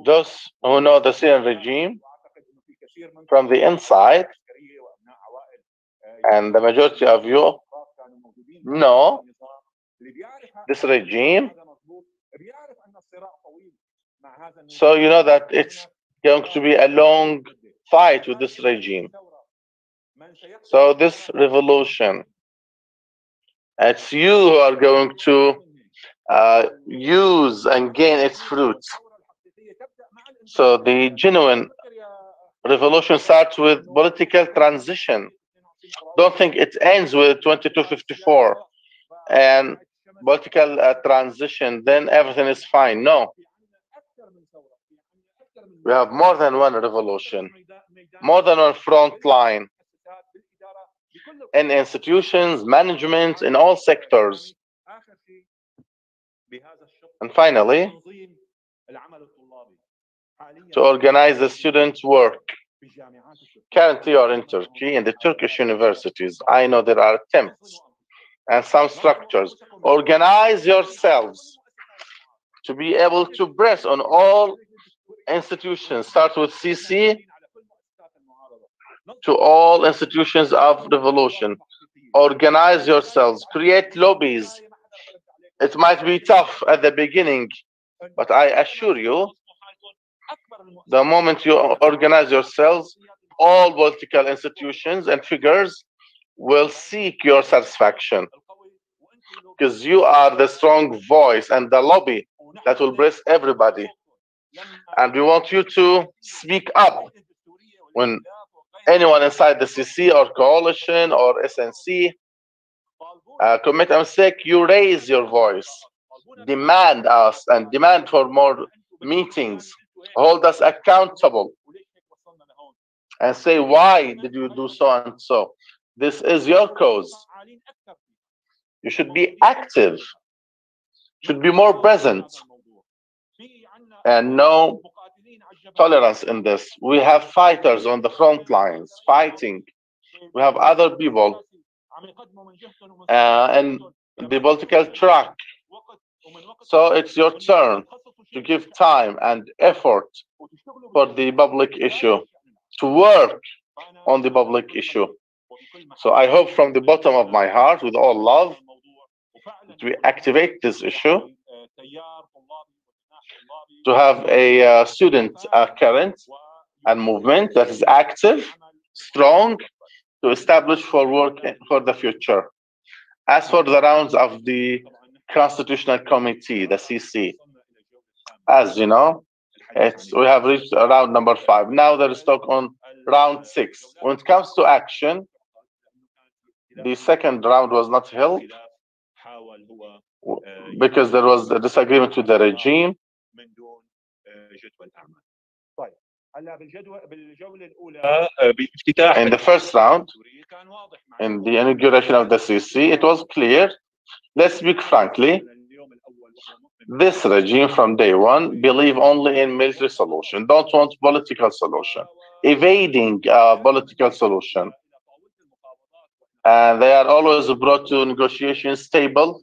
Those who know the Syrian regime from the inside, and the majority of you know this regime, so you know that it's going to be a long fight with this regime. So this revolution, it's you who are going to use and gain its fruits. So the genuine revolution starts with political transition. Don't think it ends with 2254 and political transition, then everything is fine. No. We have more than one revolution, more than one front line in institutions, management, in all sectors. And finally, to organize the student work. Currently, you are in Turkey, in the Turkish universities. I know there are attempts and some structures. Organize yourselves to be able to press on all institutions. Start with CC to all institutions of revolution. Organize yourselves, create lobbies. It might be tough at the beginning, but I assure you, the moment you organize yourselves, all political institutions and figures will seek your satisfaction, because you are the strong voice and the lobby that will press everybody. And we want you to speak up when anyone inside the CC or coalition or SNC commit a mistake. You raise your voice, demand us, and demand for more meetings. Hold us accountable and say, why did you do so and so? This is your cause. You should be active, should be more present, and no tolerance in this. We have fighters on the front lines fighting. We have other people and the political track. So it's your turn to give time and effort for the public issue, to work on the public issue. So I hope from the bottom of my heart, with all love, that we activate this issue to have a student current and movement that is active, strong, to establish for work for the future. As for the rounds of the Constitutional Committee, the CC, as you know, we have reached round number 5. Now there is talk on round 6. When it comes to action, the second round was not held because there was a disagreement with the regime. In the first round, in the inauguration of the CC, it was clear. Let's speak frankly. This regime from day one believe only in military solution, don't want political solution, evading political solution. And they are always brought to negotiations table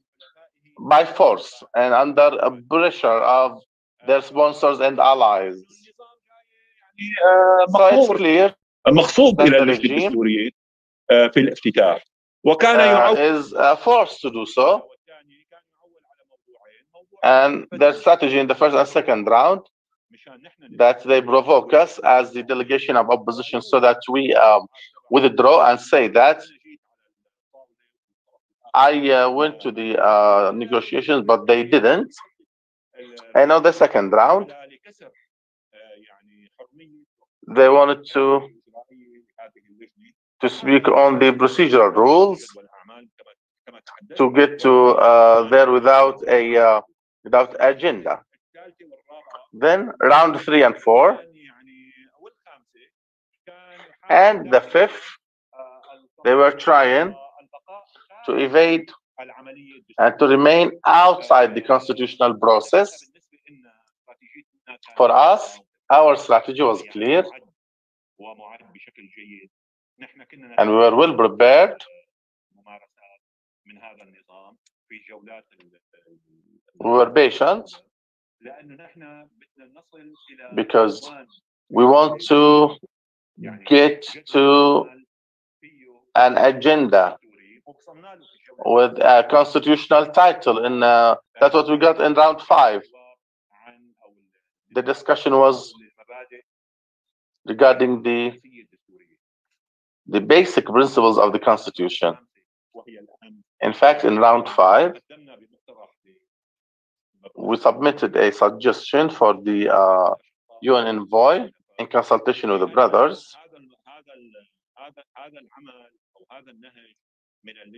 by force and under pressure of their sponsors and allies. So it's clear مغصوب that إلى the اللجنة regime الدستورية في الافتتاح وكان يعول is forced to do so. And their strategy in the first and second round, that they provoke us as the delegation of opposition so that we withdraw and say that I went to the negotiations, but they didn't. And on the second round, they wanted to speak on the procedural rules, to get to there without agenda. Then round 3 and 4, and the 5th, they were trying to evade and to remain outside the constitutional process. For us, our strategy was clear, and we were well prepared We were patient because we want to get to an agenda with a constitutional title. And that's what we got in round 5. The discussion was regarding the basic principles of the Constitution. In fact, in round 5, we submitted a suggestion for the UN envoy in consultation with the brothers,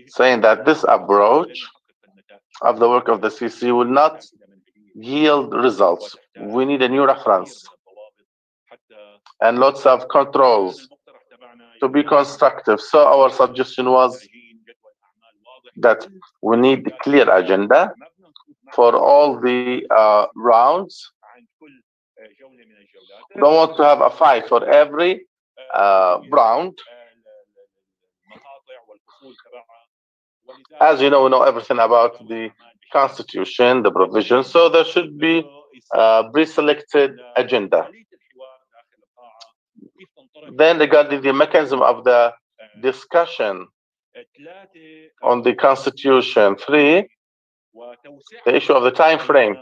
saying that this approach of the work of the CC will not yield results. We need a new reference and lots of controls to be constructive. So our suggestion was that we need a clear agenda for all the rounds. We don't want to have a fight for every round. As you know, we know everything about the Constitution, the provisions, so there should be a pre-selected agenda. Then regarding the mechanism of the discussion on the Constitution 3, the issue of the time frame,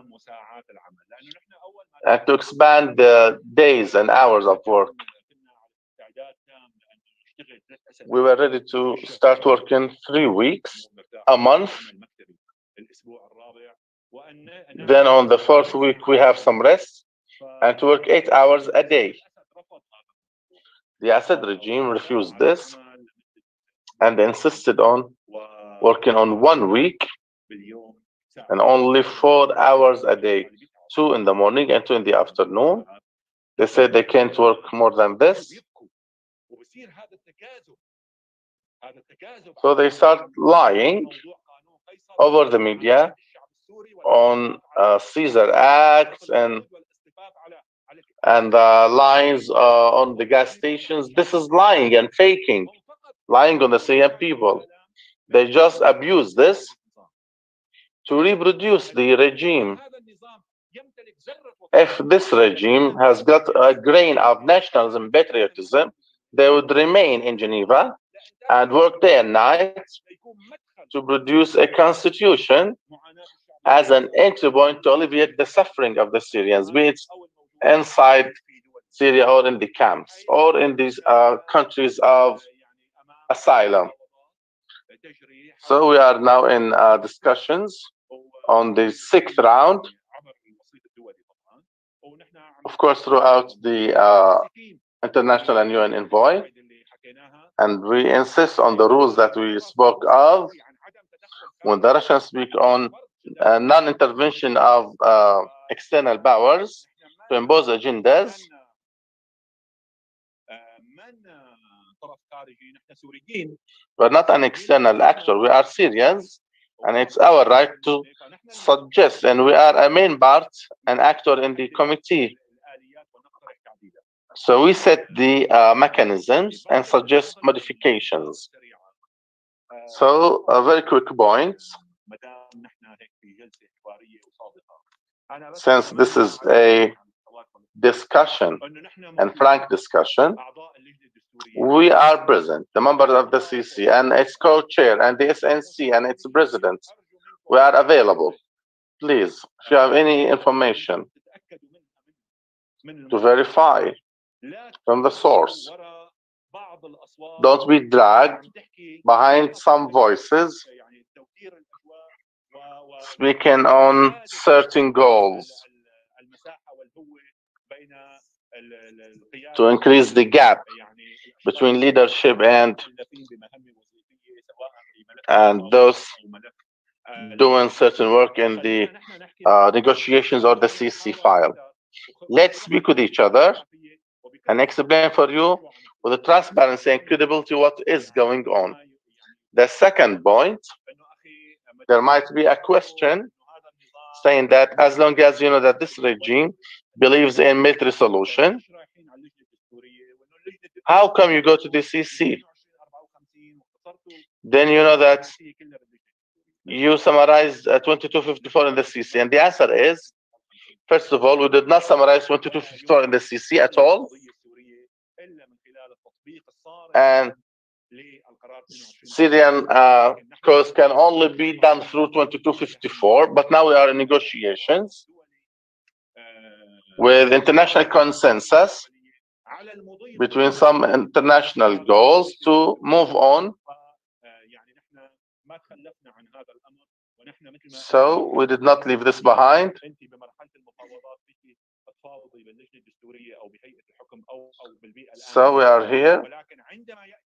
and to expand the days and hours of work. We were ready to start working 3 weeks, a month. Then on the 4th week, we have some rest and to work 8 hours a day. The Assad regime refused this and insisted on working on 1 week and only 4 hours a day, 2 in the morning and 2 in the afternoon. They said they can't work more than this. So they start lying over the media on Caesar Acts and lines on the gas stations. This is lying and faking, lying on the Syrian people. They just abuse this to reproduce the regime. If this regime has got a grain of nationalism, patriotism, they would remain in Geneva and work day and night to produce a constitution as an entry point to alleviate the suffering of the Syrians, be it inside Syria or in the camps or in these countries of asylum. So we are now in discussions on the 6th round, of course, throughout the international and UN envoy, and we insist on the rules that we spoke of when the Russians speak on non-intervention of external powers to impose agendas. We're not an external actor, we are Syrians, and it's our right to suggest, and we are a main part, an actor in the committee. So we set the mechanisms and suggest modifications. So a very quick point, since this is a discussion and frank discussion, we are present, the members of the CC and its co-chair and the SNC and its president. We are available. Please, if you have any information to verify from the source, don't be dragged behind some voices speaking on certain goals to increase the gap between leadership and those doing certain work in the negotiations or the CC file. Let's speak with each other and explain for you with the transparency and credibility what is going on. The second point, there might be a question saying that as long as you know that this regime believes in military solution, how come you go to the CC? Then you know that you summarized 2254 in the CC? And the answer is, first of all, we did not summarize 2254 in the CC at all. And Syrian cause can only be done through 2254, but now we are in negotiations with international consensus between some international goals to move on. So we did not leave this behind. So we are here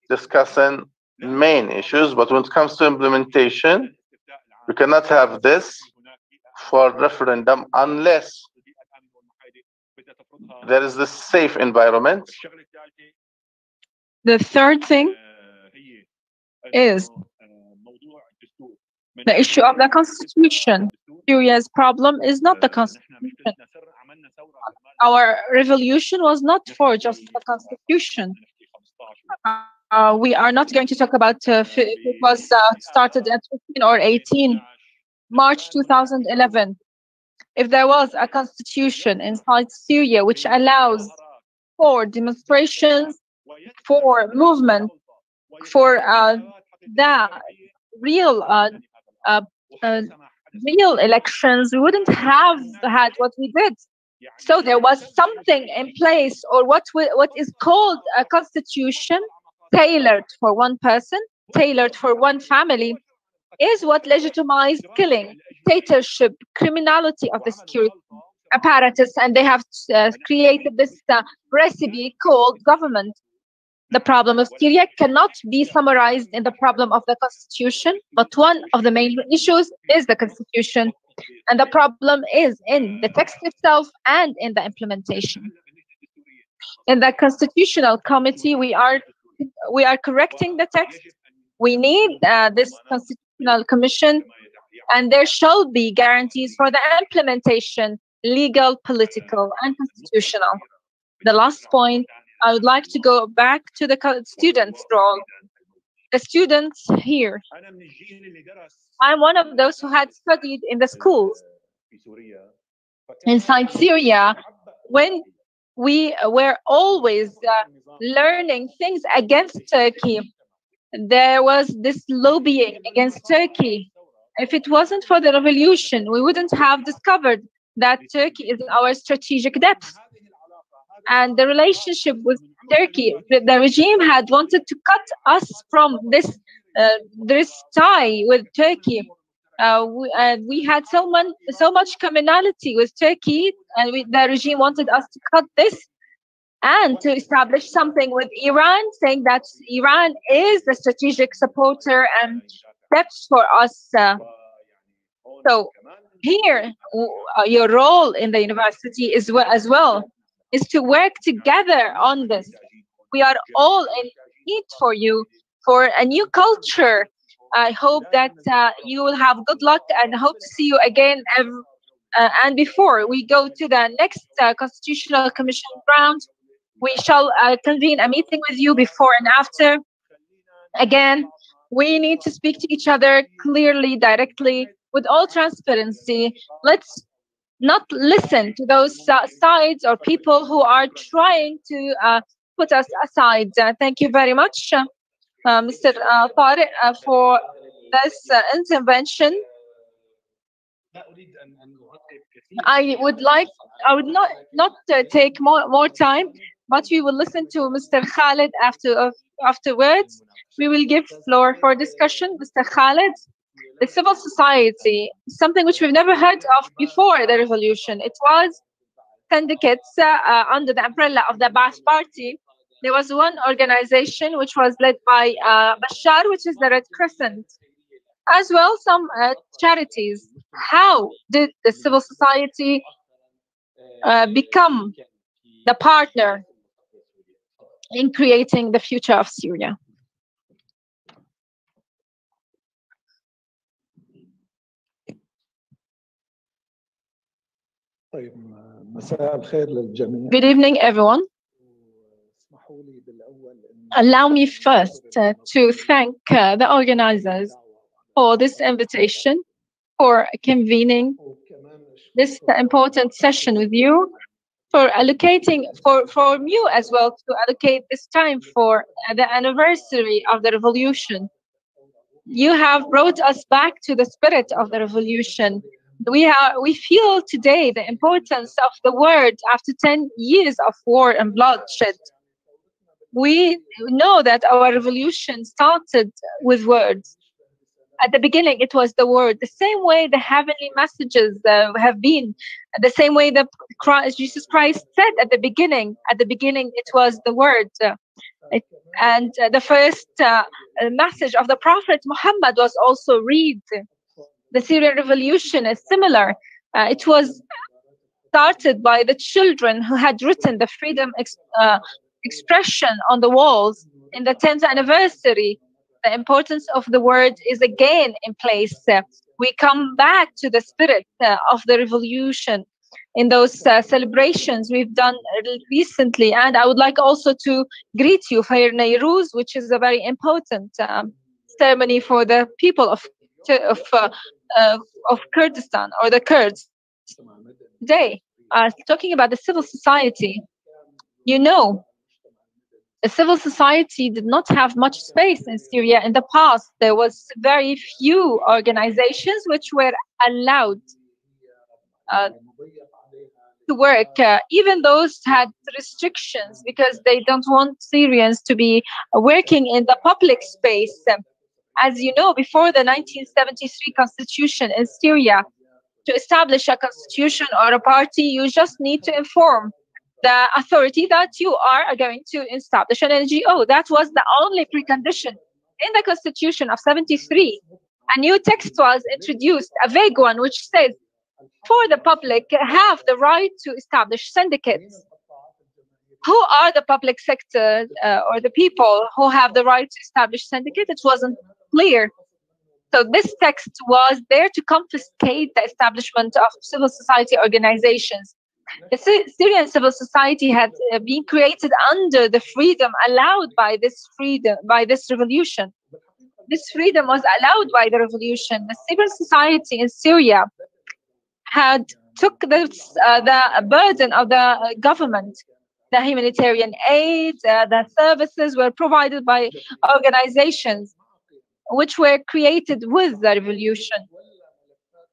discussing main issues, but when it comes to implementation, we cannot have this for referendum unless there is this safe environment. The third thing is the issue of the constitution. Syria's problem is not the constitution. Our revolution was not for just the constitution. We are not going to talk about if it was started at 15 or 18, March 2011. If there was a constitution inside Syria which allows for demonstrations, for movement, for the real elections, we wouldn't have had what we did. So there was something in place, or what is called a constitution, tailored for one person, tailored for one family, is what legitimized killing, dictatorship, criminality of the security apparatus, and they have created this recipe called government. The problem of Syria cannot be summarized in the problem of the constitution, but one of the main issues is the constitution. And the problem is in the text itself and in the implementation. In the Constitutional Committee, we are correcting the text. We need this Constitutional Commission, and there shall be guarantees for the implementation, legal, political, and constitutional. The last point, I would like to go back to the students' role. The students here. I'm one of those who had studied in the schools inside Syria when we were always learning things against Turkey. There was this lobbying against Turkey. If it wasn't for the revolution, we wouldn't have discovered that Turkey is in our strategic depth. And the relationship with Turkey, the regime had wanted to cut us from this tie with Turkey. We had so much commonality with Turkey, and the regime wanted us to cut this and to establish something with Iran, saying that Iran is the strategic supporter and steps for us. So here, your role in the university is as well is to work together on this. We are all in need for you, for a new culture. I hope that you will have good luck, and I hope to see you again. And before we go to the next Constitutional Commission round, we shall convene a meeting with you before and after. Again, we need to speak to each other clearly, directly, with all transparency. Let's not listen to those sides or people who are trying to put us aside. Thank you very much, Mr. Tariq, for this intervention. I would not take more time, but we will listen to Mr. Khalid afterwards. We will give floor for discussion. Mr. Khalid, the civil society, something which we've never heard of before the revolution. It was syndicates under the umbrella of the Ba'ath Party. There was one organization which was led by Bashar, which is the Red Crescent, as well some charities. How did the civil society become the partner in creating the future of Syria? Good evening, everyone. Allow me first to thank the organizers for this invitation, for convening this important session with you, for allocating, for you as well to allocate this time for the anniversary of the revolution. You have brought us back to the spirit of the revolution. We feel today the importance of the word after 10 years of war and bloodshed. We know that our revolution started with words. At the beginning, it was the word. The same way the heavenly messages have been, the same way that Jesus Christ said at the beginning. At the beginning, it was the word. And the first message of the Prophet Muhammad was also read. The Syrian Revolution is similar. It was started by the children who had written the freedom expression on the walls in the 10th anniversary. The importance of the word is again in place. We come back to the spirit of the revolution in those celebrations we've done recently. And I would like also to greet you for Nayrouz, which is a very important ceremony for the people of Kurdistan, or the Kurds. Today, talking about the civil society, you know, the civil society did not have much space in Syria in the past. There was very few organizations which were allowed to work. Even those had restrictions because they don't want Syrians to be working in the public space. As you know, before the 1973 constitution in Syria, to establish a constitution or a party, you just need to inform the authority that you are going to establish an NGO. That was the only precondition. In the constitution of 73, a new text was introduced, a vague one, which says, for the public have the right to establish syndicates. Who are the public sector or the people who have the right to establish syndicates? It wasn't clear. So this text was there to confiscate the establishment of civil society organizations. The Syrian civil society had been created under the freedom allowed by this revolution. This freedom was allowed by the revolution. The civil society in Syria had took the burden of the government. The humanitarian aid, the services were provided by organizations which were created with the revolution.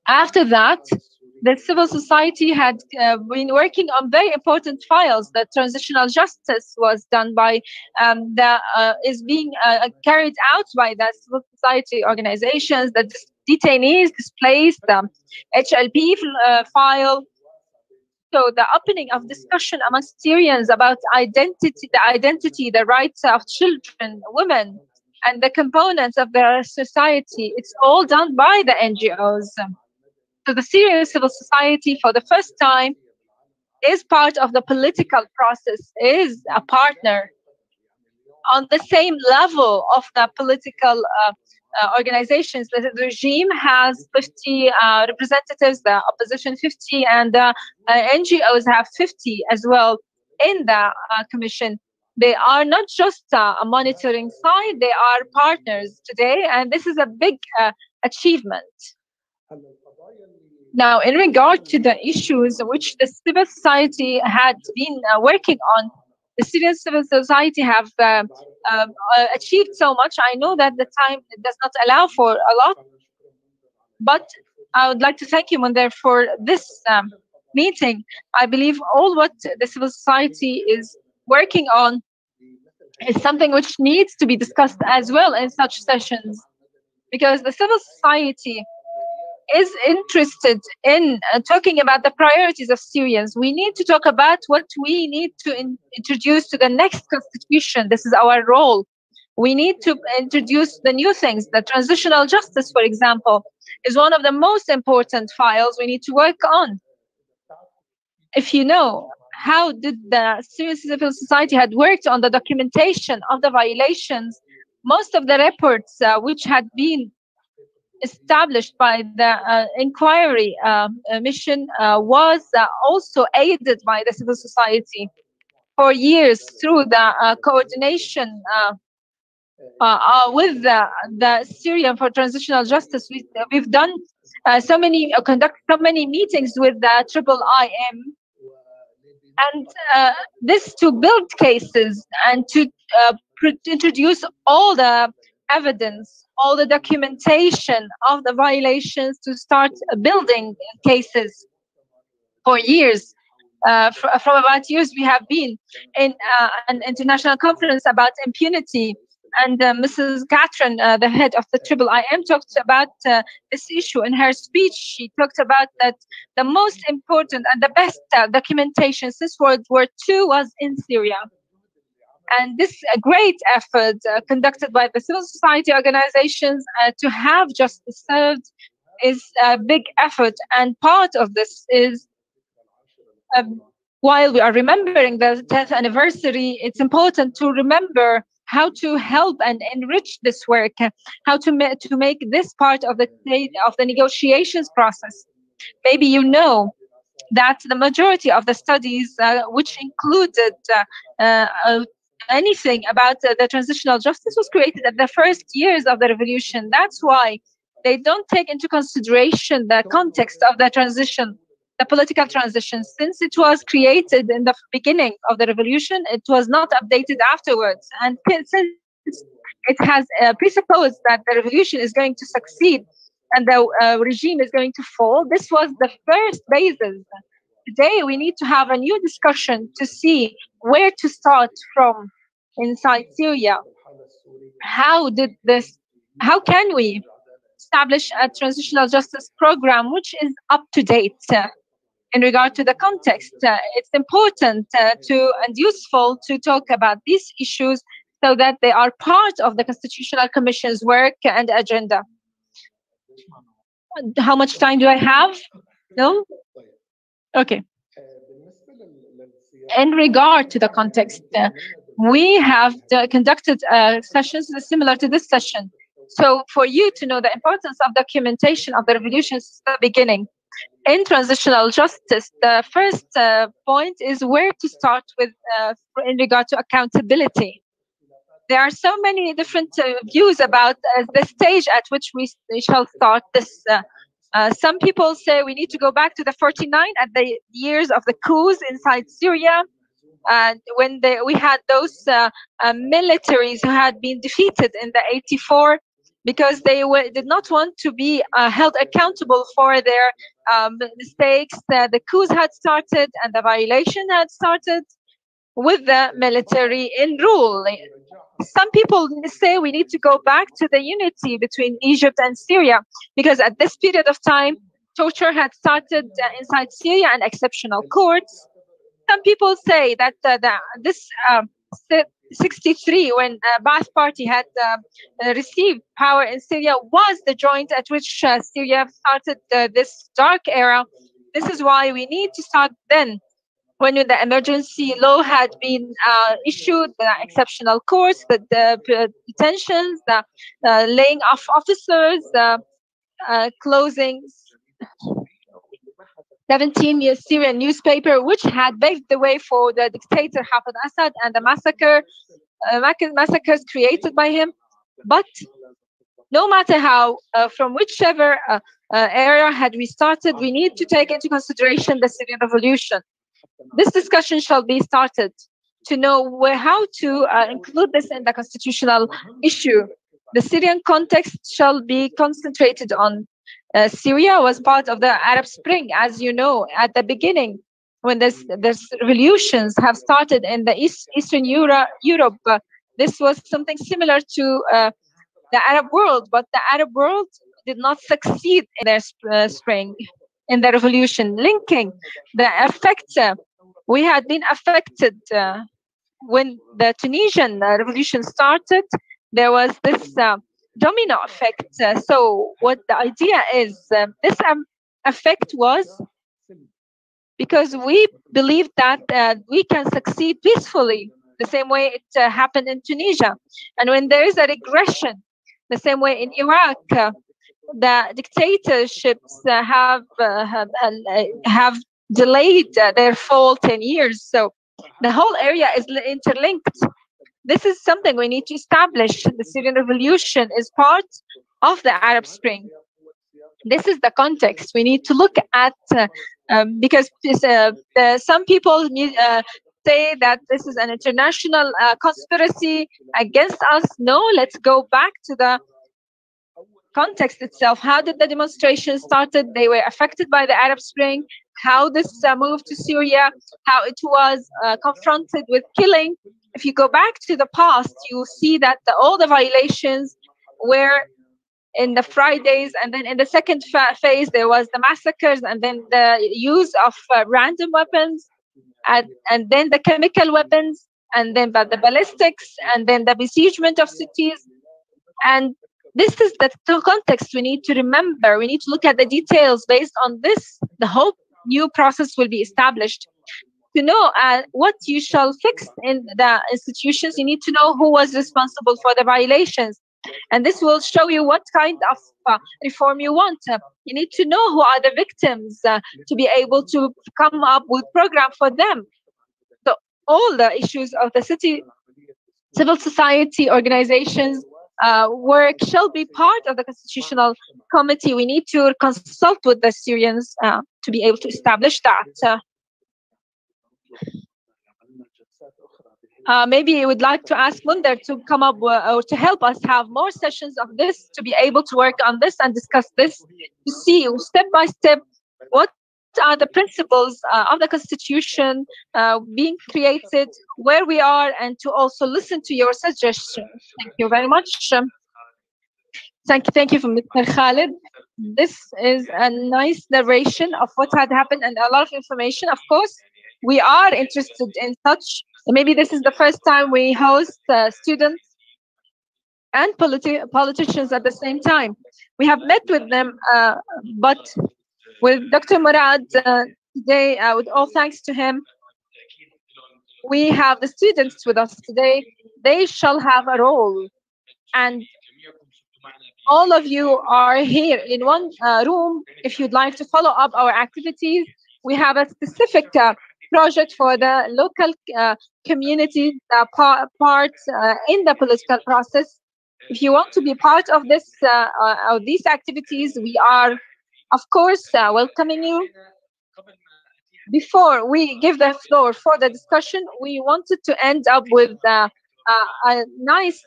After that, the civil society had been working on very important files. The transitional justice was done by is being carried out by the civil society organizations. The detainees displaced, the HLP file. So the opening of discussion amongst Syrians about identity, the rights of children, women, and the components of their society, it's all done by the NGOs. So the Syrian civil society, for the first time, is part of the political process, is a partner on the same level of the political organizations. The regime has 50 representatives, the opposition 50, and the NGOs have 50 as well in the commission. They are not just a monitoring side, they are partners today, and this is a big achievement. Now, in regard to the issues which the civil society had been working on, the Syrian civil society have achieved so much. I know that the time does not allow for a lot, but I would like to thank you, Munder, for this meeting. I believe all what the civil society is working on is something which needs to be discussed as well in such sessions, because the civil society is interested in talking about the priorities of Syrians. We need to talk about what we need to introduce to the next constitution. This is our role. We need to introduce the new things. The transitional justice, for example, is one of the most important files we need to work on. If you know, how did the Syrian civil society had worked on the documentation of the violations, most of the reports which had been established by the inquiry mission was also aided by the civil society for years through the coordination with the Syrian for Transitional Justice. We've done conduct so many meetings with the Triple IM, and this to build cases and to introduce all the evidence, all the documentation of the violations, to start building cases. For years, from about years, we have been in an international conference about impunity, and Mrs. Catherine, the head of the Triple IM, talked about this issue in her speech. She talked about that the most important and the best documentation since World War II was in Syria. And this great effort conducted by the civil society organizations to have justice served is a big effort. And part of this is, while we are remembering the 10th anniversary, it's important to remember how to help and enrich this work, how to make this part of the negotiations process. Maybe you know that the majority of the studies, which included anything about the transitional justice, was created at the first years of the revolution. That's why they don't take into consideration the context of the transition, the political transition. Since it was created in the beginning of the revolution, it was not updated afterwards. And since it has presupposed that the revolution is going to succeed and the regime is going to fall, this was the first basis. Today, we need to have a new discussion to see where to start from inside Syria. How can we establish a transitional justice program which is up to date in regard to the context? It's important and useful to talk about these issues so that they are part of the Constitutional Commission's work and agenda. How much time do I have? No? Okay. In regard to the context, we have conducted sessions similar to this session. So for you to know the importance of documentation of the revolution since the beginning, in transitional justice, the first point is where to start with in regard to accountability. There are so many different views about the stage at which we shall start this. Some people say we need to go back to the 49 at the years of the coups inside Syria, when we had those militaries who had been defeated in the 84 because they did not want to be held accountable for their mistakes. The coups had started and the violation had started with the military in rule. Some people say we need to go back to the unity between Egypt and Syria, because at this period of time, torture had started inside Syria and exceptional courts. Some people say that this 63, when Ba'ath Party had received power in Syria, was the joint at which Syria started this dark era. This is why we need to start then, when the emergency law had been issued, the exceptional courts, the detentions, the laying off officers, the closing 17 Syrian newspaper, which had paved the way for the dictator Hafez Assad and the massacres created by him. But no matter how, from whichever area had we started, we need to take into consideration the Syrian Revolution. This discussion shall be started to know how to include this in the constitutional issue. The Syrian context shall be concentrated on. Syria was part of the Arab Spring, as you know, at the beginning, when this revolutions have started in the Eastern Europe. This was something similar to the Arab world, but the Arab world did not succeed in their spring, in the revolution, linking the effect. We had been affected when the Tunisian revolution started. There was this domino effect. So what the idea is, this effect was because we believed that we can succeed peacefully, the same way it happened in Tunisia. And when there is a regression, the same way in Iraq, the dictatorships have delayed their fall 10 years. So the whole area is interlinked. This is something we need to establish. The Syrian Revolution is part of the Arab Spring. This is the context we need to look at, because some people say that this is an international conspiracy against us. No, let's go back to the context itself. How did the demonstrations started? They were affected by the Arab Spring. How this moved to Syria, how it was confronted with killing. If you go back to the past, you see that all the violations were in the Fridays, and then in the second phase there was the massacres, and then the use of random weapons, and then the chemical weapons, and then the ballistics, and then the besiegement of cities. And this is the context we need to remember. We need to look at the details. Based on this, the whole new process will be established. To know what you shall fix in the institutions, you need to know who was responsible for the violations. And this will show you what kind of reform you want. You need to know who are the victims to be able to come up with program for them. So all the issues of the civil society organizations work shall be part of the Constitutional Committee. We need to consult with the Syrians to be able to establish that. Maybe I would like to ask Munder to come up or to help us have more sessions of this, to be able to work on this and discuss this, to see step by step what are the principles of the Constitution being created, where we are, and to also listen to your suggestions. Thank you very much. Thank you for Mr. Khalid. This is a nice narration of what had happened and a lot of information. Of course, we are interested in such. Maybe this is the first time we host students and politicians at the same time. We have met with them, but with Dr. Murat today, with all thanks to him, we have the students with us today. They shall have a role. And all of you are here in one room. If you'd like to follow up our activities, we have a specific project for the local community part in the political process. If you want to be part of this of these activities, we are, of course, welcoming you. Before we give the floor for the discussion, we wanted to end up with a nice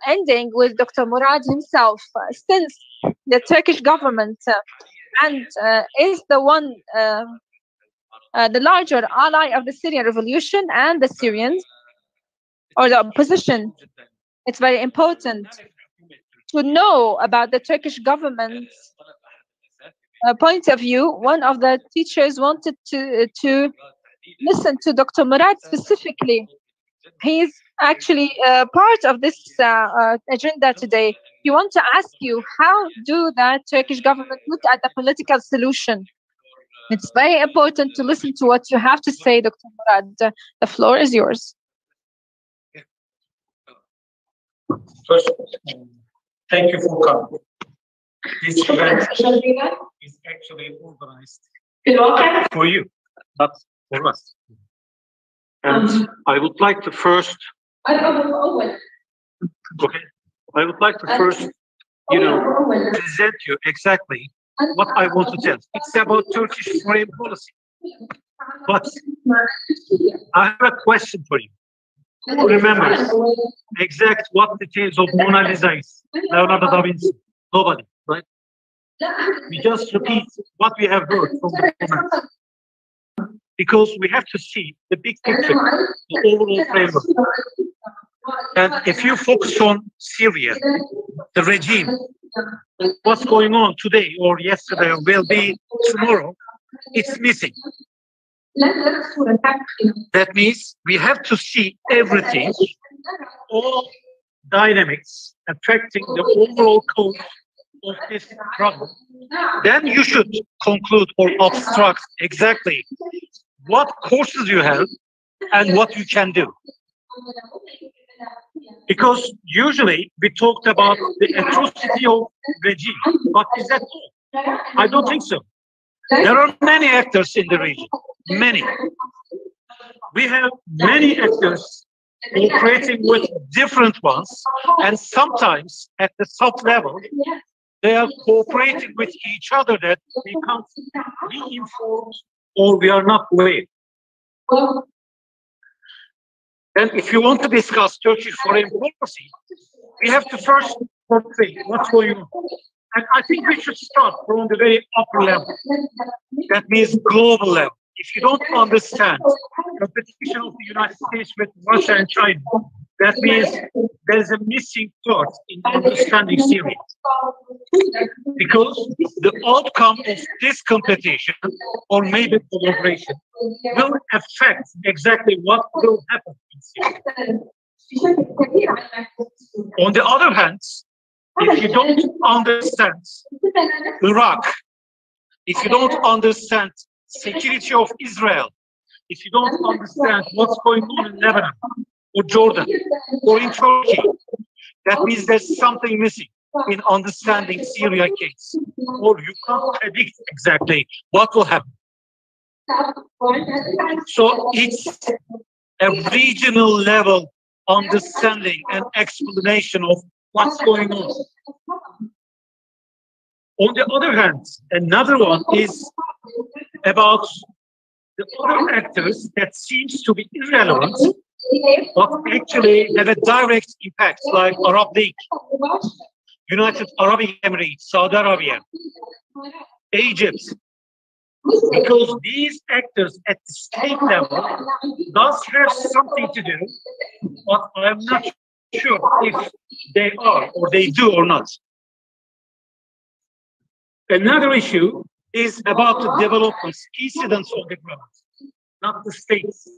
ending with Dr. Murat himself, since the Turkish government and is the one, the larger ally of the Syrian Revolution and the Syrians, or the opposition. It's very important to know about the Turkish government's point of view. One of the teachers wanted to listen to Dr. Murat specifically. He's actually part of this agenda today. We want to ask you, how do the Turkish government look at the political solution? It's very important to listen to what you have to say, Dr. Murat. The floor is yours. First, thank you for coming. This event is actually organized for you, not for us. And I would like to first, present you exactly what I want to tell. It's about Turkish foreign policy. But I have a question for you. Who remembers exact what details of Mona Lisa is? Leonardo da Vinci? Nobody, right? We just repeat what we have heard from the comments. Because we have to see the big picture, the overall framework. And if you focus on Syria, the regime, what's going on today or yesterday or will be tomorrow, it's missing. That means we have to see everything, all dynamics affecting the overall course of this problem. Then you should conclude or abstract exactly what courses you have and what you can do. Because usually we talked about the atrocity of regime, but is that all? I don't think so. There are many actors in the region, many. We have many actors cooperating with different ones, and sometimes at the top level, they are cooperating with each other that we can't be informed or we are not aware. And if you want to discuss Turkish foreign policy, we have to first portray what's going on. And I think we should start from the very upper level. That means global level. If you don't understand the competition of the United States with Russia and China, that means there's a missing part in understanding Syria. Because the outcome of this competition, or maybe collaboration, will affect exactly what will happen in Syria. On the other hand, if you don't understand Iraq, if you don't understand security of Israel, if you don't understand what's going on in Lebanon, or Jordan, or in Turkey, that means there's something missing in understanding Syria case, or you can't predict exactly what will happen. So it's a regional level understanding and explanation of what's going on. On the other hand, another one is about the other actors that seems to be irrelevant, but actually have a direct impact, like Arab League, United Arab Emirates, Saudi Arabia, Egypt, because these actors at the state level does have something to do, but I'm not sure if they are or they do or not. Another issue is about the developments, incidents on the ground, not the states.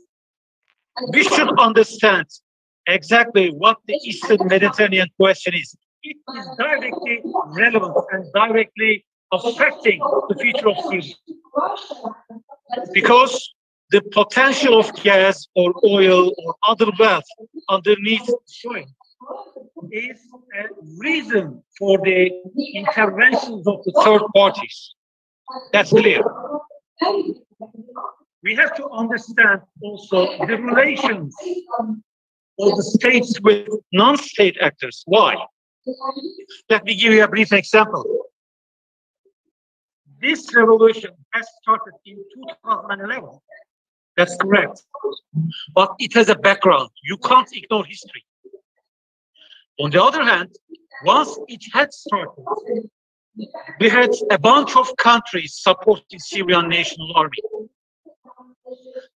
We should understand exactly what the Eastern Mediterranean question is. It is directly relevant and directly affecting the future of Syria. Because the potential of gas or oil or other wealth underneath the soil is a reason for the interventions of the third parties. That's clear. We have to understand also the relations of the states with non-state actors. Why? Let me give you a brief example. This revolution has started in 2011. That's correct. But it has a background. You can't ignore history. On the other hand, once it had started, we had a bunch of countries supporting Syrian National Army.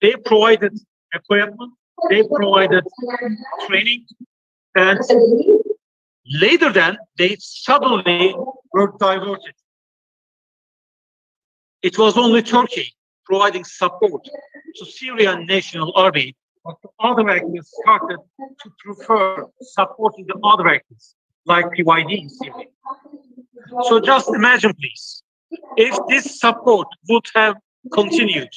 They provided equipment, they provided training, and later then, they suddenly were diverted. It was only Turkey providing support to Syrian National Army, but the other actors started to prefer supporting the other actors, like PYD in Syria. So just imagine, please, if this support would have continued.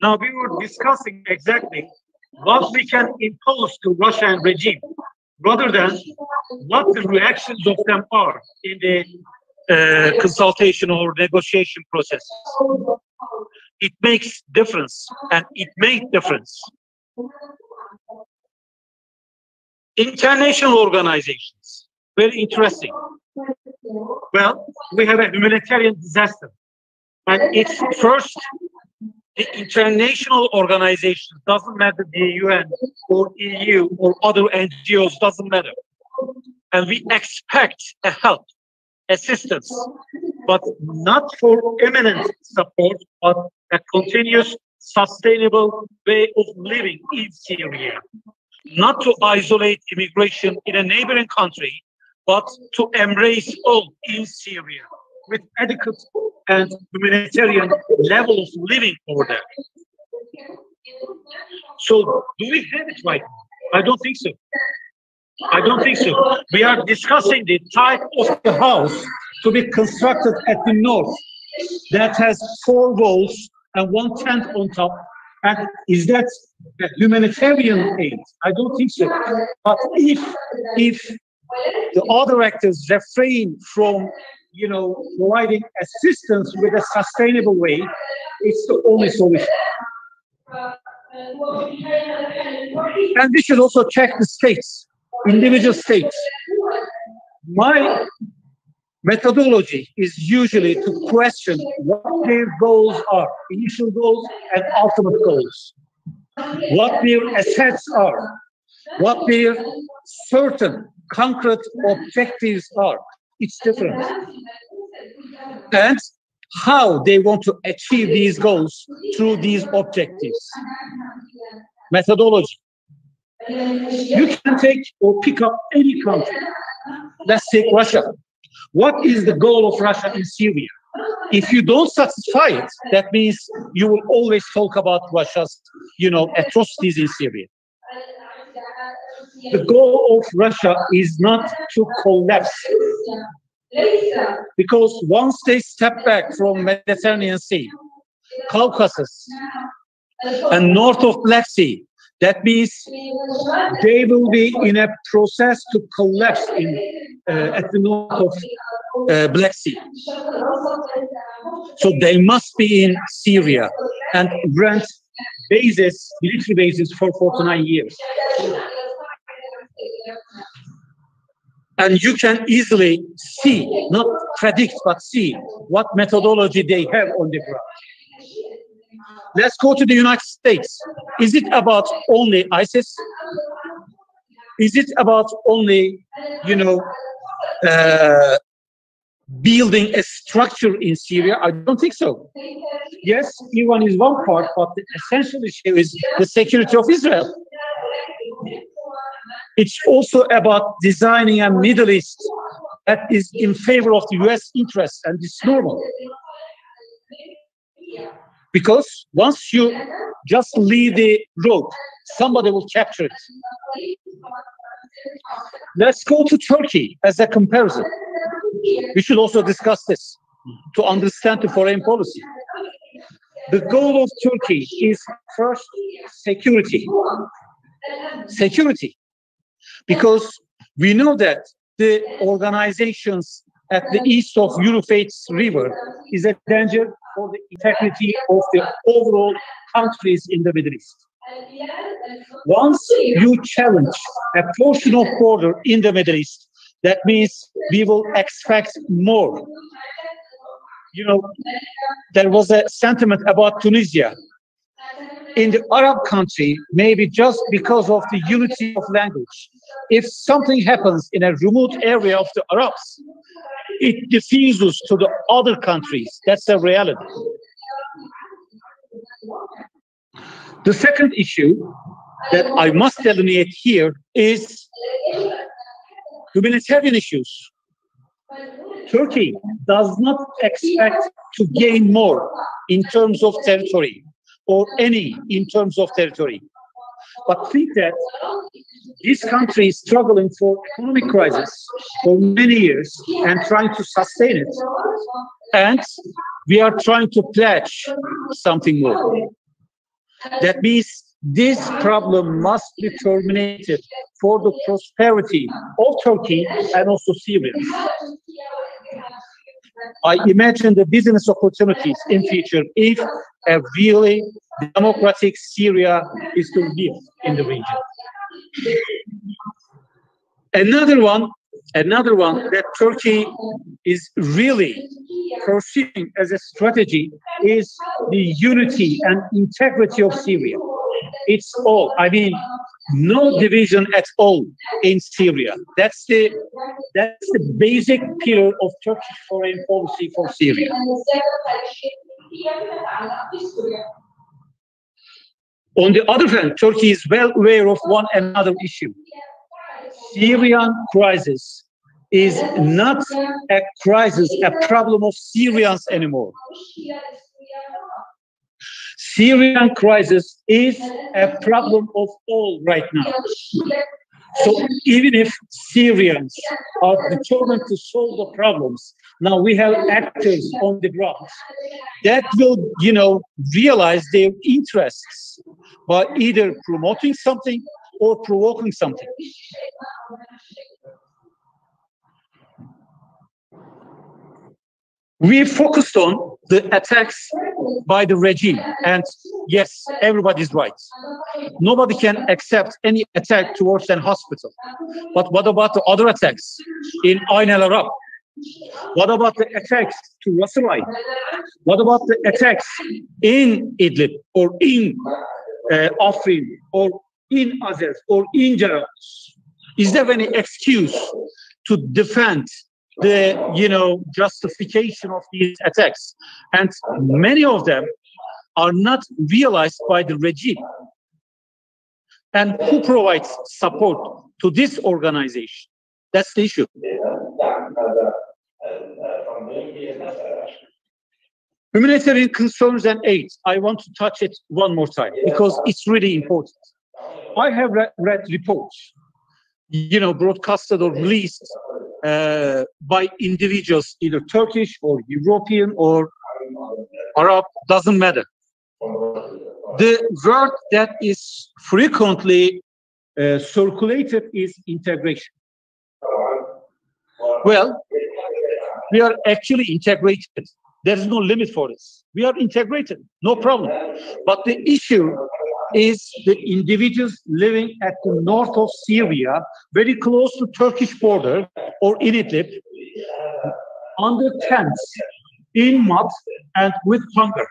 Now, we were discussing exactly what we can impose to Russian regime, rather than what the reactions of them are in the consultation or negotiation process. It makes difference, and it made difference. International organizations, very interesting. Well, we have a humanitarian disaster, and it's first the international organizations, doesn't matter the UN or EU or other NGOs, doesn't matter. And we expect a help, assistance, but not for imminent support, but a continuous, sustainable way of living in Syria. Not to isolate immigration in a neighboring country, but to embrace all in Syria with adequate and humanitarian level of living over there. So, do we have it right now? I don't think so. I don't think so. We are discussing the type of the house to be constructed at the north that has 4 walls and 1 tent on top. And is that a humanitarian aid? I don't think so. But if the other actors refrain from, providing assistance with a sustainable way, it's the only solution. And we should also check the states, individual states. My methodology is usually to question what their goals are, initial goals and ultimate goals, what their assets are, what their certain concrete objectives are. It's different. And how they want to achieve these goals through these objectives. Methodology. You can take or pick up any country. Let's take Russia. What is the goal of Russia in Syria? If you don't satisfy it, that means you will always talk about Russia's, atrocities in Syria. The goal of Russia is not to collapse. Because once they step back from Mediterranean Sea, Caucasus, and north of Black Sea, that means they will be in a process to collapse at the north of Black Sea. So they must be in Syria and rent bases, military bases for 49 years. And you can easily see, not predict, but see what methodology they have on the ground. Let's go to the United States. Is it about only ISIS? Is it about only, building a structure in Syria? I don't think so. Yes, Iran is one part, but the essential issue is the security of Israel. It's also about designing a Middle East that is in favor of the US interests, and it's normal. Because once you just leave the road, somebody will capture it. Let's go to Turkey as a comparison. We should also discuss this to understand the foreign policy. The goal of Turkey is first security. Security. Because we know that the organizations at the east of Euphrates River is a danger for the integrity of the overall countries in the Middle East. Once you challenge a portion of border in the Middle East, that means we will expect more. There was a sentiment about Tunisia. In the Arab country, maybe just because of the unity of language, if something happens in a remote area of the Arabs, it diffuses to the other countries. That's a reality. The second issue that I must delineate here is humanitarian issues. Turkey does not expect to gain more in terms of territory or any in terms of territory, but think that this country is struggling for economic crisis for many years and trying to sustain it. And we are trying to pledge something more. That means this problem must be terminated for the prosperity of Turkey and also Syrians. I imagine the business opportunities in future if a really democratic Syria is to live in the region. Another one that Turkey is really pursuing as a strategy is the unity and integrity of Syria. It's all, no division at all in Syria. That's the basic pillar of Turkish foreign policy for Syria. On the other hand, Turkey is well aware of one another issue. Syrian crisis is not a crisis, a problem of Syrians anymore. Syrian crisis is a problem of all right now. So even if Syrians are determined to solve the problems, now we have actors on the ground that will, realize their interests by either promoting something or provoking something. We focused on the attacks by the regime, and yes, everybody's right. Nobody can accept any attack towards an hospital. But what about the other attacks in Ain el Arab? What about the attacks to Rasalai? What about the attacks in Idlib or in Afrin or in Azaz or in Jarablus? Is there any excuse to defend the justification of these attacks? And many of them are not realized by the regime. And who provides support to this organization? That's the issue. Humanitarian concerns and aid. I want to touch it one more time because it's really important. I have read reports, broadcasted or released by individuals, either Turkish or European or Arab, doesn't matter. The word that is frequently circulated is integration. Well, we are actually integrated. There is no limit for this. We are integrated, no problem. But the issue is the individuals living at the north of Syria, very close to Turkish border or in Idlib, under tents, in mud, and with hunger.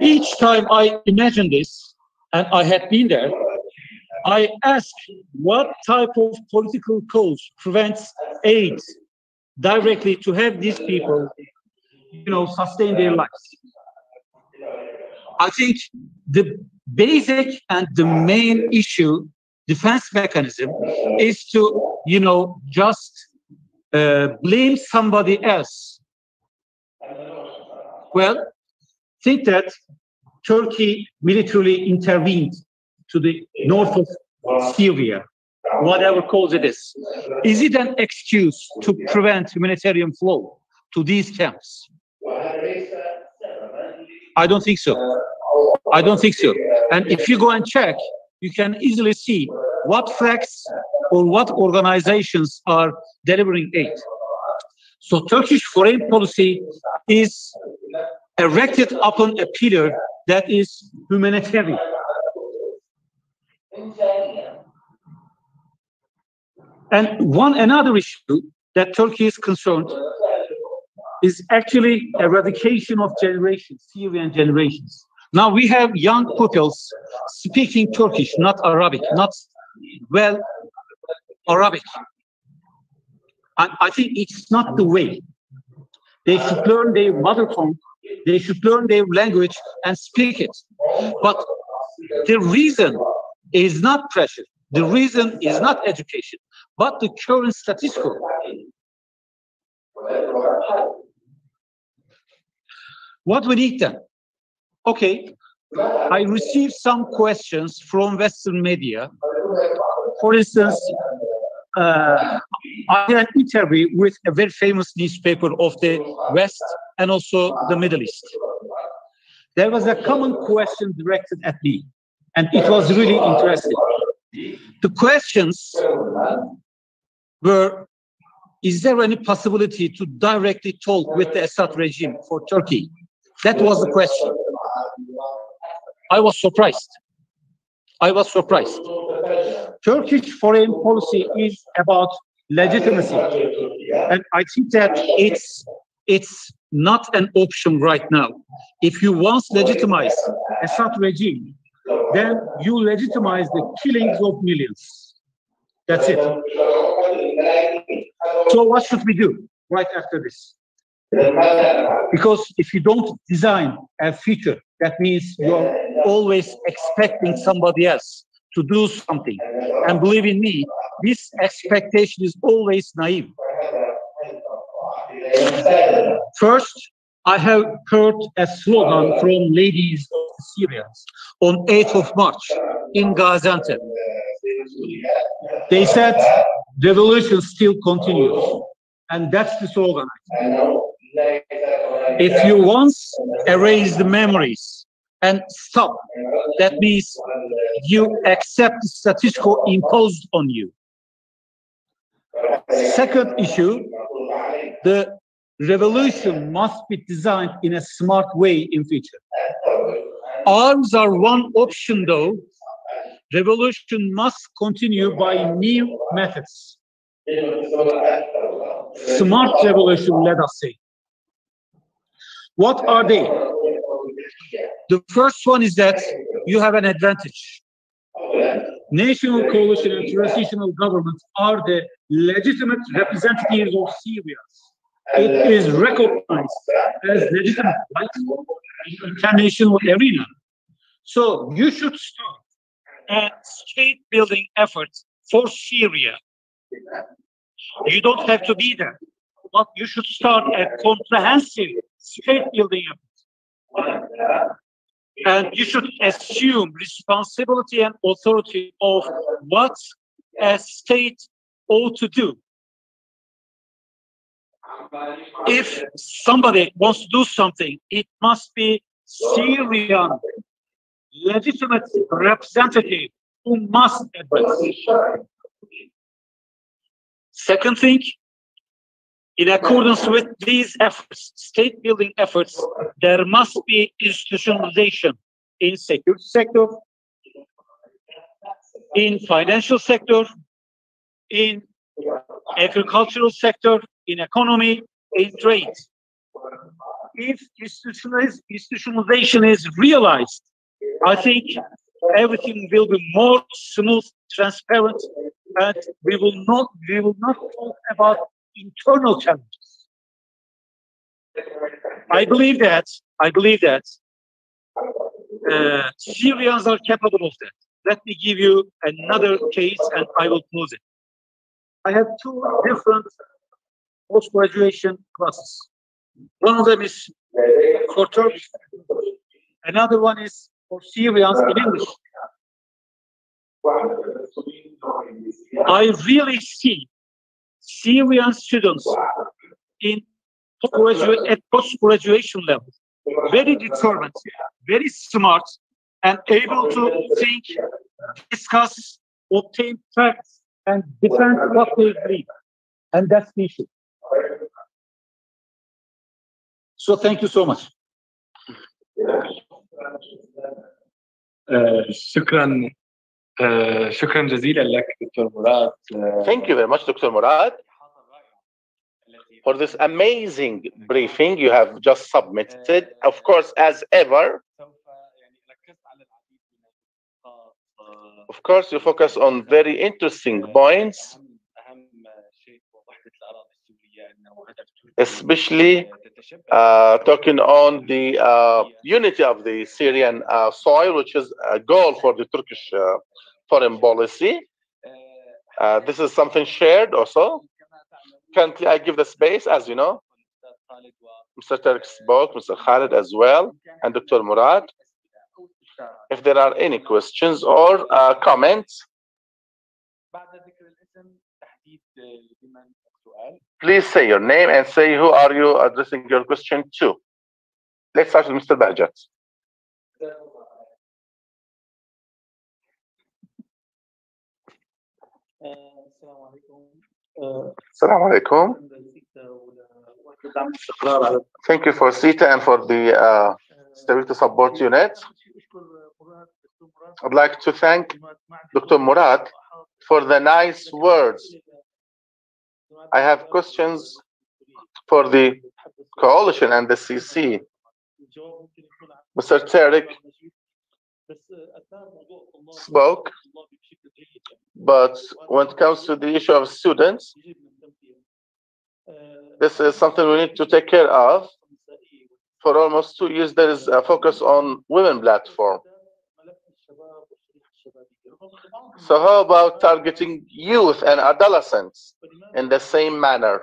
Each time I imagine this, and I had been there, I ask what type of political cause prevents aid directly to have these people, sustain their lives. I think the basic and the main issue, defense mechanism, is to, just blame somebody else. Well, think that Turkey militarily intervened to the north of Syria, whatever cause it is. Is it an excuse to prevent humanitarian flow to these camps? I don't think so. I don't think so. And if you go and check, you can easily see what flags or what organizations are delivering aid. So Turkish foreign policy is erected upon a pillar that is humanitarian. And another issue that Turkey is concerned is actually eradication of generations, Syrian generations. Now we have young pupils speaking Turkish, not Arabic, not well Arabic. And I think it's not the way. They should learn their mother tongue, they should learn their language and speak it. But the reason is not pressure. The reason is not education, but the current status quo. What we need then? Okay, I received some questions from Western media. For instance, I had an interview with a very famous newspaper of the West and also the Middle East. There was a common question directed at me, and it was really interesting. The questions were, is there any possibility to directly talk with the Assad regime for Turkey? That was the question. I was surprised. I was surprised. Turkish foreign policy is about legitimacy. And I think that it's not an option right now. If you once legitimize Assad regime, then you legitimize the killings of millions. That's it. So what should we do right after this? Because if you don't design a future, that means you're always expecting somebody else to do something. And believe in me, this expectation is always naive. First, I have heard a slogan from ladies of the Syrians on 8th of March in Gaziantep. They said, revolution still continues. And that's the slogan. If you once erase the memories and stop, that means you accept the status quo imposed on you. Second issue, the revolution must be designed in a smart way in future. Arms are one option, though. Revolution must continue by new methods. Smart revolution, let us say. What are they? The first one is that you have an advantage. National coalition and transitional governments are the legitimate representatives of Syrians. It is recognized as legitimate right in the international arena. So you should start a state-building effort for Syria. You don't have to be there, but you should start a comprehensive state-building effort. And you should assume responsibility and authority of what a state ought to do. If somebody wants to do something, it must be Syrian legitimate representative who must address. Second thing, in accordance with these efforts, state-building efforts, there must be institutionalization in security sector, in financial sector, in agricultural sector, in economy, in trade. If institutionalization is realized, I think everything will be more smooth, transparent, and we will not talk about internal challenges. I believe that Syrians are capable of that. Let me give you another case and I will close it. I have two different post-graduation classes. One of them is for Turkish, another one is for Syrians in English. I really see Syrian students at post-graduation level very determined, very smart, and able to think, discuss, obtain facts, and defend what they believe. And that's the issue. So thank you so much. شكرا شكرا جزيلا لك دكتور مراد. Thank you very much, Dr. Murat, for this amazing briefing you have just submitted. Of course, as ever, of course, you focus on very interesting points, especially talking on the unity of the Syrian soil, which is a goal for the Turkish foreign policy. This is something shared also. Currently, I give the space, as you know. Mr. Tarek spoke, Mr. Khalid as well, and Dr. Murat. If there are any questions or comments, please say your name and say who are you addressing your question to. Let's start with Mr. Bahjat. Assalamu alaikum. Thank you for SITA and for the Stability Support Unit. I'd like to thank Dr. Murat for the nice words. I have questions for the coalition and the CC. Mr. Tarek spoke, but when it comes to the issue of students, this is something we need to take care of. For almost 2 years, there is a focus on women platform. So how about targeting youth and adolescents in the same manner?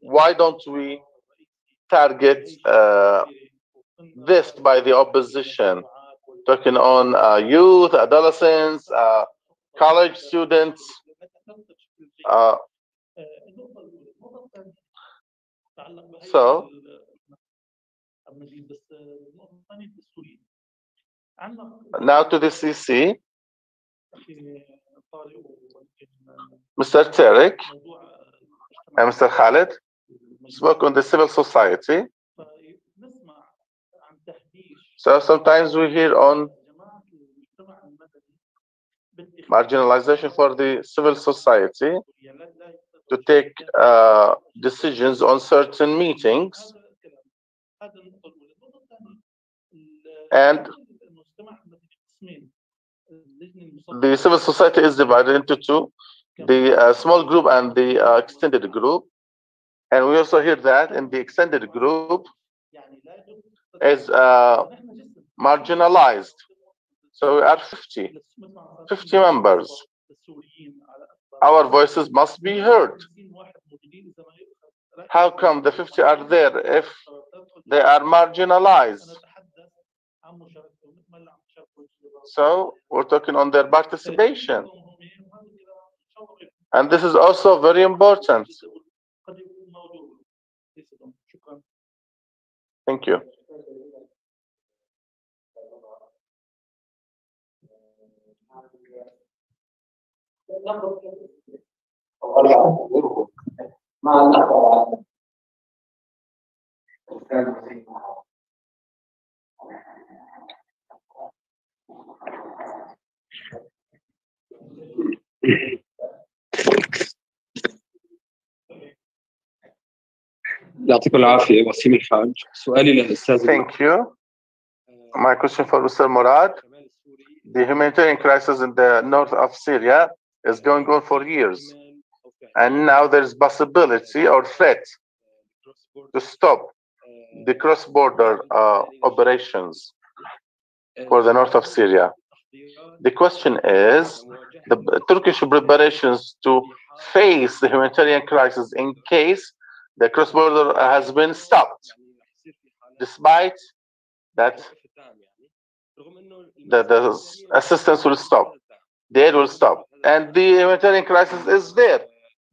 Why don't we target this by the opposition, talking on youth, adolescents, college students? So now to the CC. Mr. Tarek and Mr. Khalid spoke on the civil society. So sometimes we hear on marginalization for the civil society to take decisions on certain meetings. And the civil society is divided into two, the small group and the extended group. And we also hear that in the extended group is marginalized. So we are 50 members. Our voices must be heard. How come the 50 are there if they are marginalized? So we're talking on their participation. And this is also very important. Thank you. يعطيكم العافية وسيم الحاج. سؤالي للأستاذ. Thank you. My question for Mr. Murad. The humanitarian crisis in the north of Syria is going on for years. And now there's possibility or threat to stop the cross-border operations for the north of Syria. The question is, the Turkish preparations to face the humanitarian crisis in case the cross-border has been stopped, despite that the assistance will stop, the aid will stop, and the humanitarian crisis is there,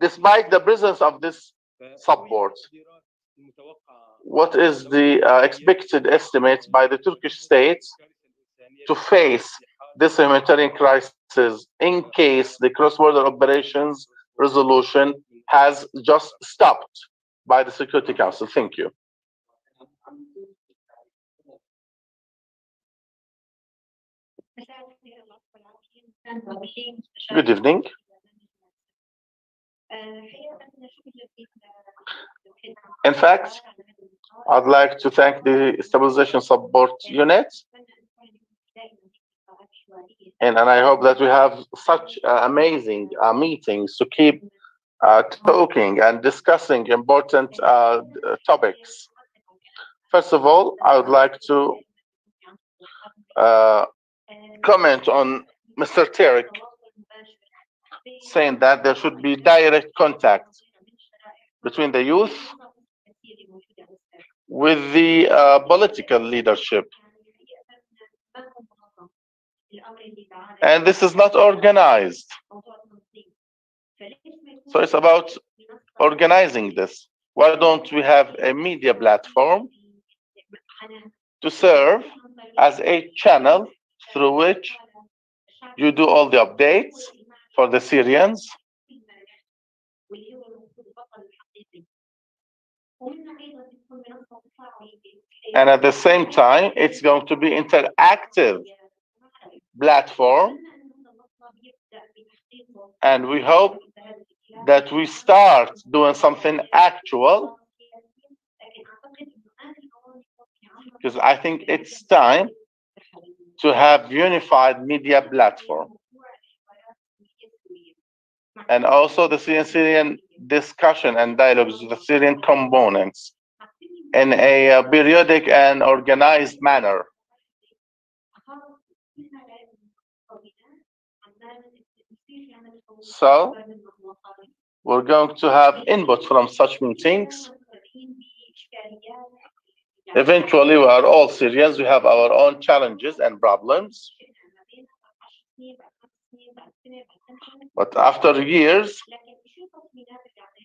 despite the presence of this support. What is the expected estimate by the Turkish state to face this humanitarian crisis in case the cross-border operations resolution has just stopped by the Security Council? Thank you. Good evening. In fact, I'd like to thank the Stabilization Support Unit, and I hope that we have such amazing meetings to keep talking and discussing important topics. First of all, I would like to comment on Mr. Tarek saying that there should be direct contact between the youth with the political leadership. And this is not organized. So it's about organizing this. Why don't we have a media platform to serve as a channel through which you do all the updates for the Syrians? And at the same time, it's going to be interactive platform. And we hope that we start doing something actual, because I think it's time to have unified media platform. And also the Syrian discussion and dialogues with the Syrian components in a periodic and organized manner. So we're going to have input from such meetings. Eventually, we are all Syrians. We have our own challenges and problems. But after years,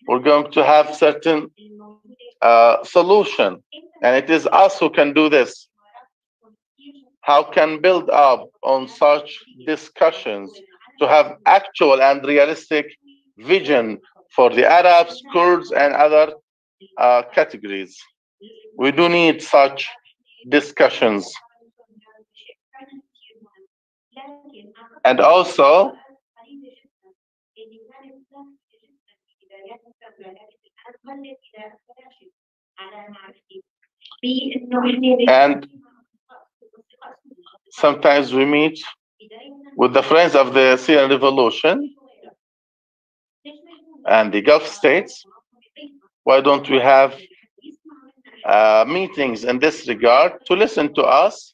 we're going to have certain solution. And it is us who can do this. How can build up on such discussions to have actual and realistic vision for the Arabs, Kurds, and other categories. We do need such discussions. And also, and sometimes we meet with the friends of the Syrian Revolution and the Gulf states. Why don't we have meetings in this regard to listen to us,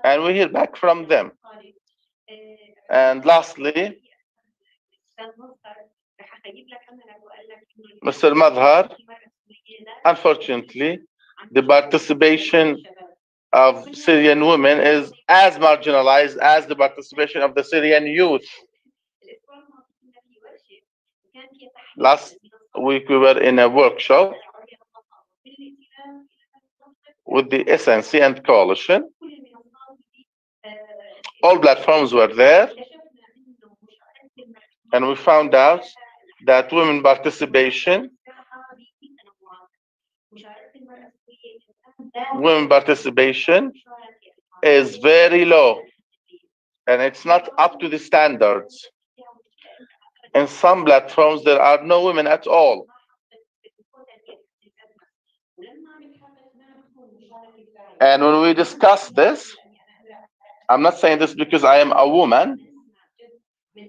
and we hear back from them. And lastly, Mr. Madhar, unfortunately, the participation of Syrian women is as marginalized as the participation of the Syrian youth. Last week we were in a workshop with the SNC and coalition. All platforms were there, and we found out that women participation is very low, and it's not up to the standards. In some platforms, there are no women at all. And when we discuss this, I'm not saying this because I am a woman. We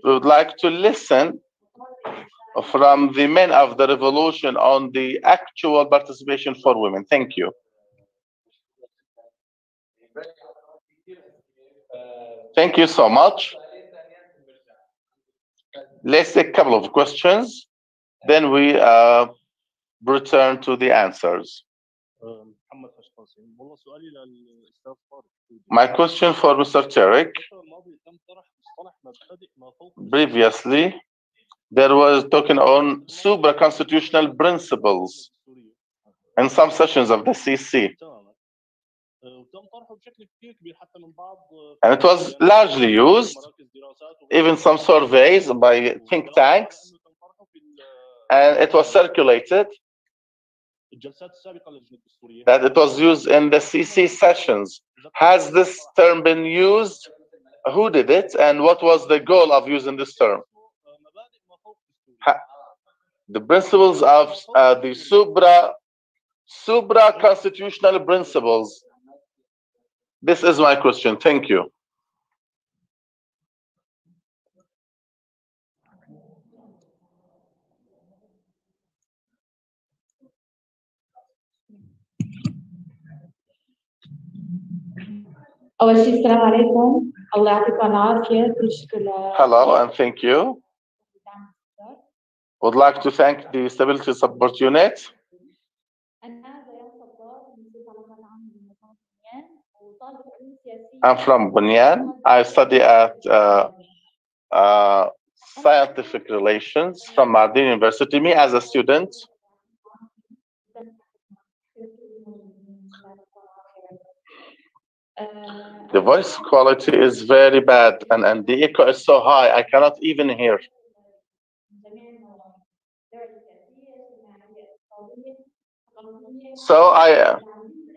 would like to listen from the men of the revolution on the actual participation for women. Thank you. Thank you so much. Let's take a couple of questions, then we return to the answers. My question for Mr. Tarek. Previously, there was talking on supra-constitutional principles in some sessions of the CC. And it was largely used, even some surveys by think tanks, and it was circulated that it was used in the CC sessions. Has this term been used? Who did it, and what was the goal of using this term? The principles of the supra-constitutional principles. This is my question. Thank you. أول شيء السلام عليكم، الله يعطيكم العافية، كل شكر. Hello and thank you. Would like to thank the Stability Support Unit. I'm from Bunyan. I study at Scientific Relations from Mardin University. Me as a student. The voice quality is very bad, and the echo is so high, I cannot even hear. So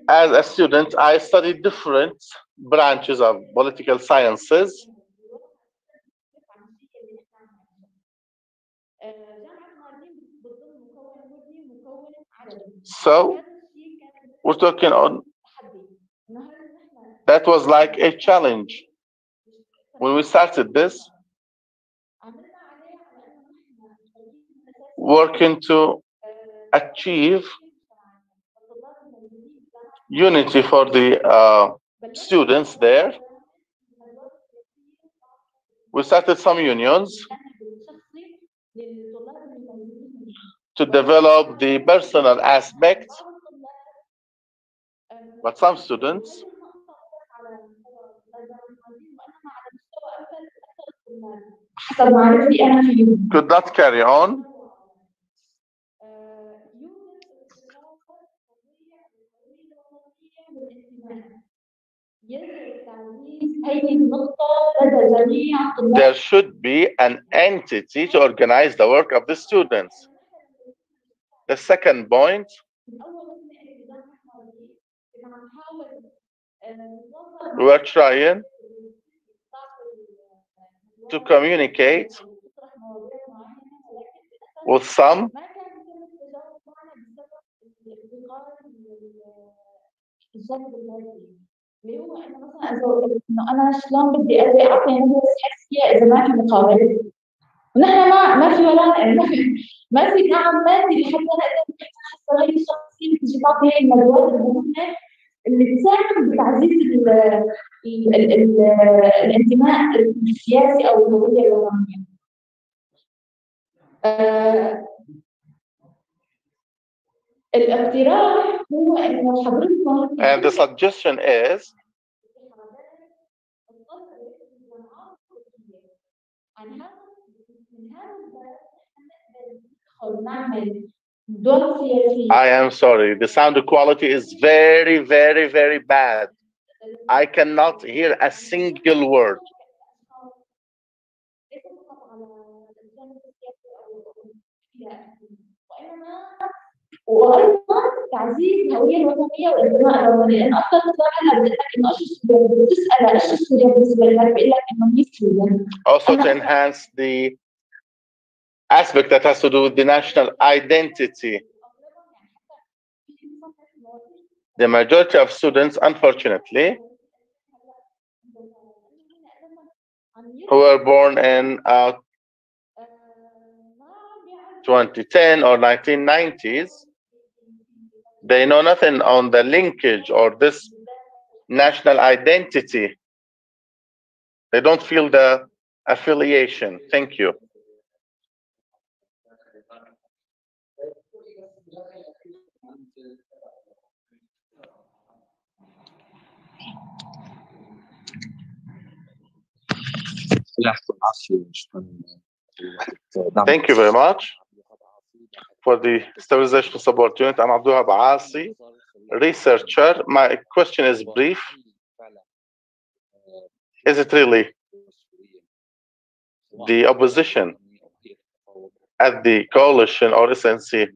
as a student, I studied different branches of political sciences. So we're talking on, that was like a challenge. When we started this, working to achieve unity for the students there, we started some unions to develop the personal aspect, but some students could not carry on. There should be an entity to organize the work of the students. The second point, we are trying to communicate with some اللي هو انا مثلا اقول لك انه انا شلون بدي اعطي نفس حسيه اذا ما في مقابله ونحن ما في ولا ما في دعم مادي لحتى نقدر نحصل هي الشخصيه تجي تعطي هي المجهودات المهمه اللي تساهم بتعزيز الانتماء السياسي او الهويه الوطنيه. الاقتراح هو انه حضرتكم and the suggestion is I am sorry, the sound quality is very, very, very bad. I cannot hear a single word. وايضا تعزيز الهويه الوطنيه والانتماء الوطني، لان اكثر تطلع هلا بتقول لك انه ايش السوريان، بتسال ايش السوريان بالنسبه لك بيقول لك انه مين سوريان. Also to enhance the aspect that has to do with the national identity. The majority of students, unfortunately, who were born in 2010 or 1990s, they know nothing on the linkage or this national identity. They don't feel the affiliation. Thank you. Thank you very much for the stabilization support unit. I'm Abdullah Baasi, researcher. My question is brief. Is it really the opposition at the coalition or SNC,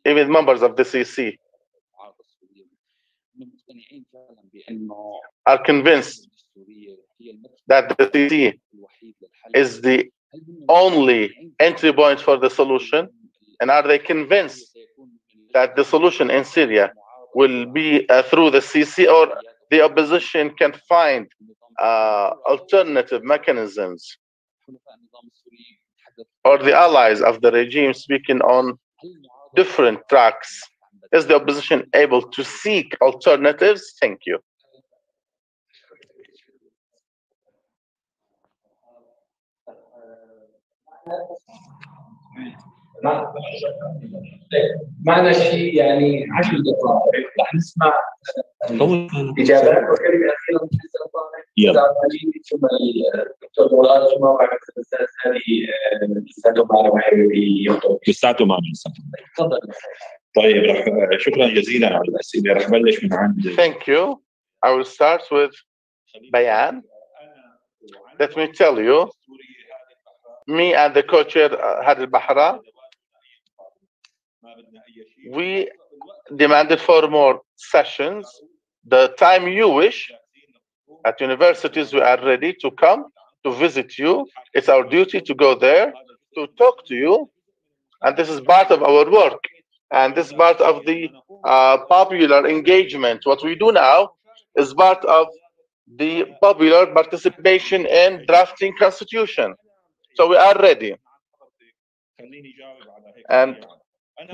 even members of the CC, are convinced that the CC is the only entry point for the solution? And are they convinced that the solution in Syria will be through the CC, or the opposition can find alternative mechanisms, or the allies of the regime speaking on different tracks? Is the opposition able to seek alternatives? Thank you. معنا شيء يعني 10 دقائق رح نسمع اجابات وكلمه اخيره من الاستاذ مجيد ثم الدكتور مراد ثم بعد الاستاذ هادي الاستاذ معنا وحابب يخطب. لساته معنا. تفضل. طيب شكرا جزيلا على الاسئله. رح بلش من عند. Thank you. I will start with Bayan. Let me tell you, me and the co-chair Hadi Bahra, we demanded for more sessions. The time you wish. At universities, we are ready to come to visit you. It's our duty to go there, to talk to you. And this is part of our work. And this is part of the popular engagement. What we do now is part of the popular participation in drafting constitution. So we are ready. And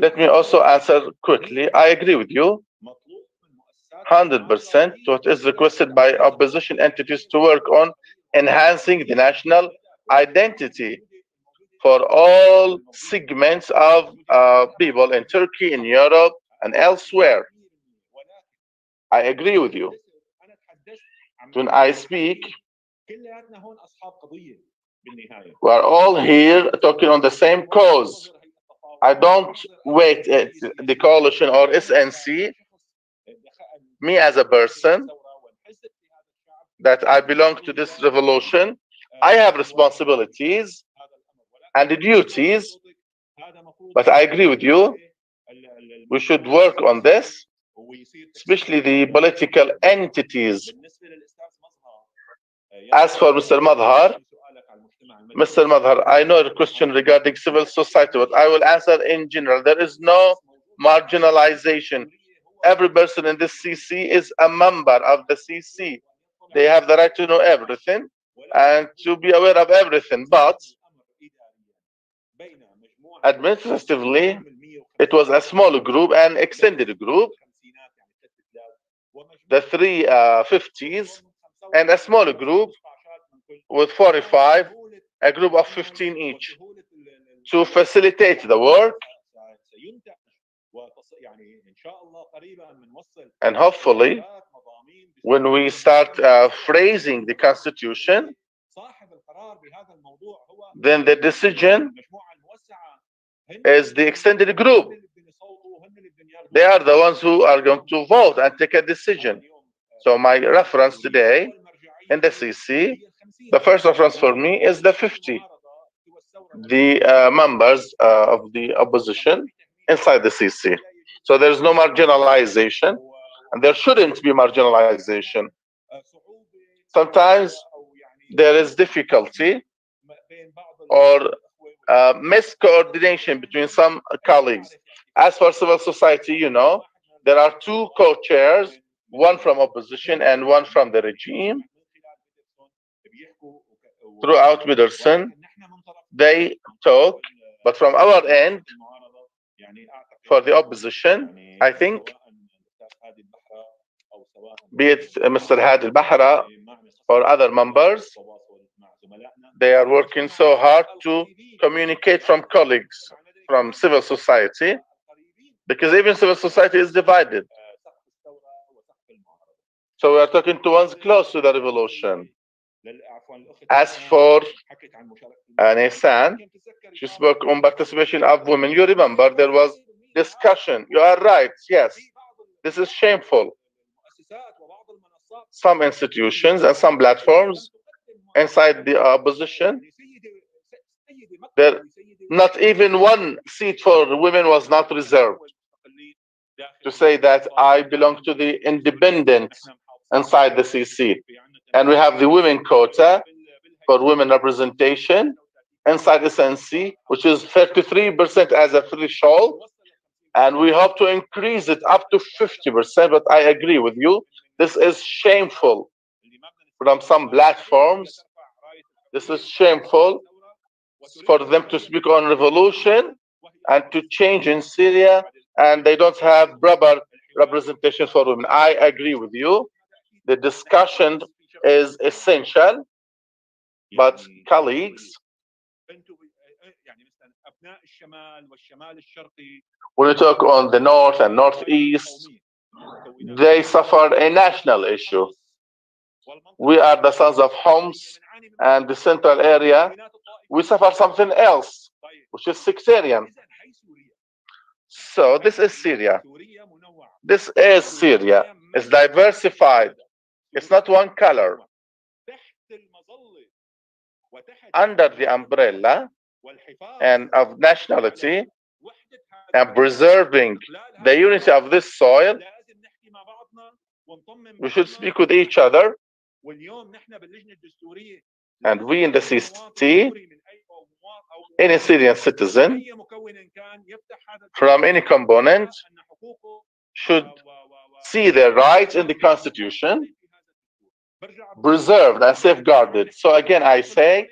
let me also answer quickly. I agree with you 100% what is requested by opposition entities to work on enhancing the national identity for all segments of people in Turkey, in Europe, and elsewhere. I agree with you. When I speak, we are all here talking on the same cause. I don't wait at the coalition or SNC. Me as a person, that I belong to this revolution. I have responsibilities and duties, but I agree with you. We should work on this, especially the political entities. As for Mr. Madhar, I know a question regarding civil society, but I will answer in general. There is no marginalization. Every person in this CC is a member of the CC. They have the right to know everything and to be aware of everything, but administratively, it was a small group and extended group, the 350s, and a small group with 45, a group of 15 each, to facilitate the work. And hopefully, when we start phrasing the constitution, then the decision is the extended group. They are the ones who are going to vote and take a decision. So my reference today in the CC, the first reference for me is the 50, the members of the opposition inside the CC. So there's no marginalization, and there shouldn't be marginalization. Sometimes there is difficulty or miscoordination between some colleagues. As for civil society, you know, there are two co-chairs, one from opposition and one from the regime. Throughout Middleton, they talk, but from our end, for the opposition, I think, be it Mr. Hadi al-Bahra or other members, they are working so hard to communicate from colleagues from civil society, because even civil society is divided. So we are talking to ones close to the revolution. As for Nisan, she spoke on participation of women. You remember there was discussion. You are right, yes. This is shameful. Some institutions and some platforms inside the opposition, there not even one seat for women was not reserved. To say that I belong to the independent inside the CC, and we have the women quota for women representation inside the SNC, which is 33% as a threshold, and we hope to increase it up to 50%. But I agree with you, this is shameful from some platforms. This is shameful for them to speak on revolution and to change in Syria, and they don't have proper representation for women. I agree with you. The discussion is essential, but colleagues, when you talk on the north and northeast, they suffer a national issue. We are the sons of Homs, and the central area, we suffer something else, which is sectarian. So this is Syria. This is Syria. It's diversified. It's not one color. Under the umbrella and of nationality and preserving the unity of this soil, we should speak with each other. And we in the CC, any Syrian citizen from any component should see their rights in the constitution preserved and safeguarded. So again, I say,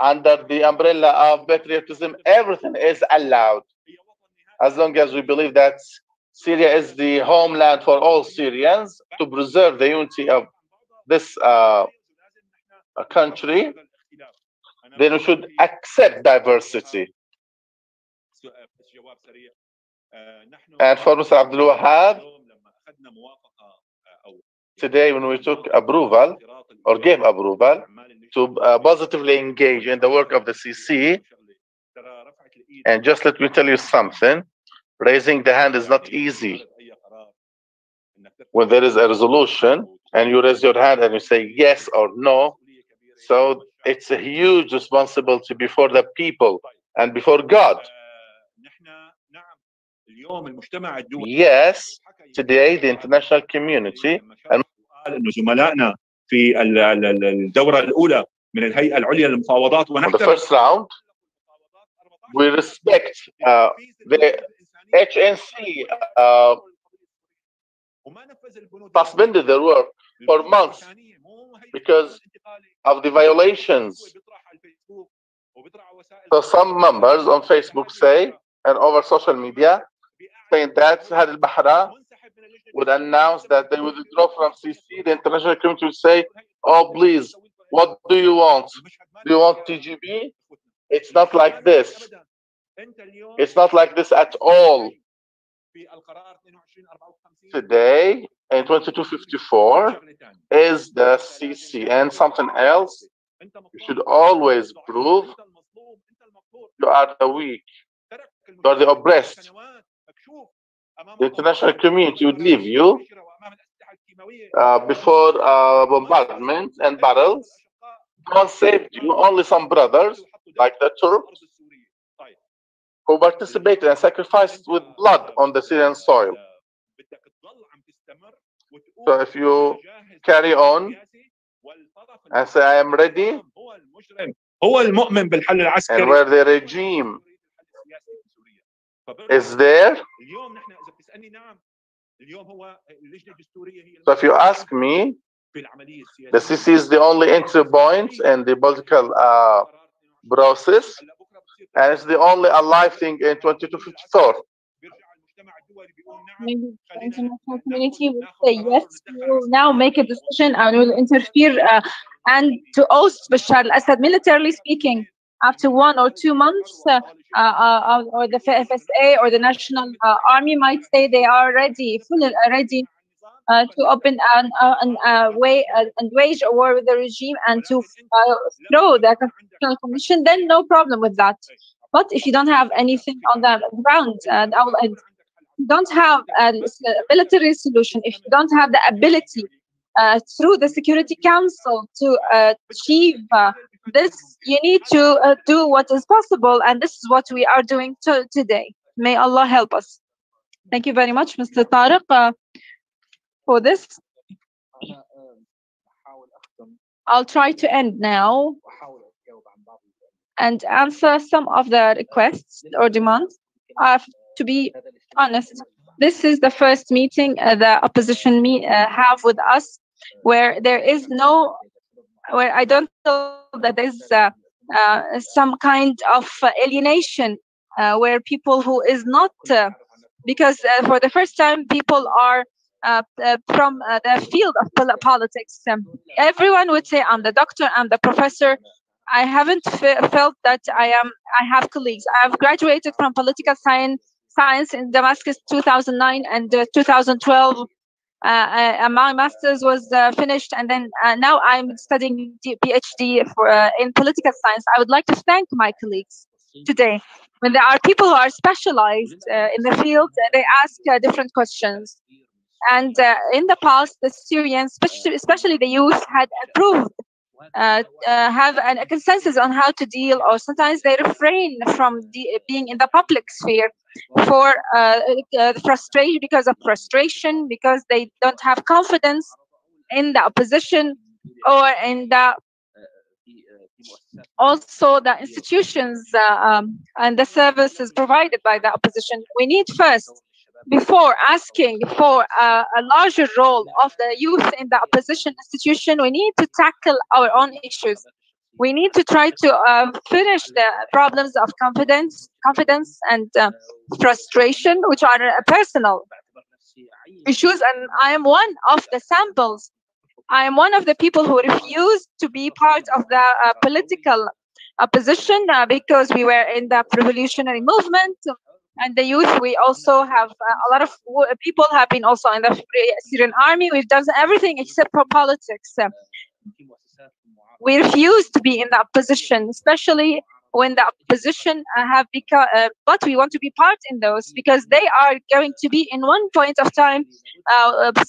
under the umbrella of patriotism, everything is allowed, as long as we believe that Syria is the homeland for all Syrians, to preserve the unity of this country. Then we should accept diversity. And for Mr. Abdul Wahab, today when we took approval or gave approval to positively engage in the work of the CC, and just let me tell you something, raising the hand is not easy. when there is a resolution and you raise your hand and you say yes or no, so it's a huge responsibility before the people and before God. Yes, today the international community and زملائنا في الدورة الأولى من الهيئة العليا للمفاوضات the first round, we respect the HNC suspended their work for months because of the violations. So some members on Facebook say, and over social media, saying that Had al-Bahra would announce that they would withdraw from CC. The international community would say, oh, please, what do you want? Do you want TGB? It's not like this. It's not like this at all. Today, in 2254, is the CC, and something else. You should always prove you are the weak, you are the oppressed. The international community would leave you before bombardment and battles. No one saved you, only some brothers, like the Turks, who participated and sacrificed with blood on the Syrian soil. So if you carry on and say, I am ready, and where the regime is there, so if you ask me, the CC is the only entry point in the political process, and it's the only alive thing in 2254. Maybe the international community will say yes, we will now make a decision and will interfere and to oust Bashar al-Assad militarily speaking. After 1 or 2 months, or the FSA or the National Army might say they are ready, fully ready to open and wage a war with the regime and to throw the Constitutional Commission, then no problem with that. But if you don't have anything on the ground, and if you don't have a military solution, if you don't have the ability through the Security Council to achieve this, you need to do what is possible, and this is what we are doing today. May Allah help us. Thank you very much, Mr. Tariq, for this. I'll try to end now and answer some of the requests or demands. To be honest, this is the first meeting the opposition have with us where there is no, where I don't feel that there's some kind of alienation where people who is not, because for the first time people are from the field of politics. Everyone would say, I'm the doctor, I'm the professor. I haven't felt that I have colleagues. I have graduated from political science in Damascus 2009 and 2012. My master's was finished, and then now I'm studying PhD in political science. I would like to thank my colleagues today. When there are people who are specialized in the field, they ask different questions. And in the past, the Syrians, especially the youth, had approved, have a consensus on how to deal, or sometimes they refrain from being in the public sphere for frustration, because of frustration, because they don't have confidence in the opposition or in the also the institutions and the services provided by the opposition. We need first, before asking for a larger role of the youth in the opposition institution, we need to tackle our own issues. We need to try to finish the problems of confidence and frustration, which are personal issues. And I am one of the samples. I am one of the people who refused to be part of the political opposition because we were in the revolutionary movement. And the youth, we also have a lot of people have been also in the Syrian army. We've done everything except for politics. We refuse to be in the opposition, especially when the opposition have become, but we want to be part in those because they are going to be in one point of time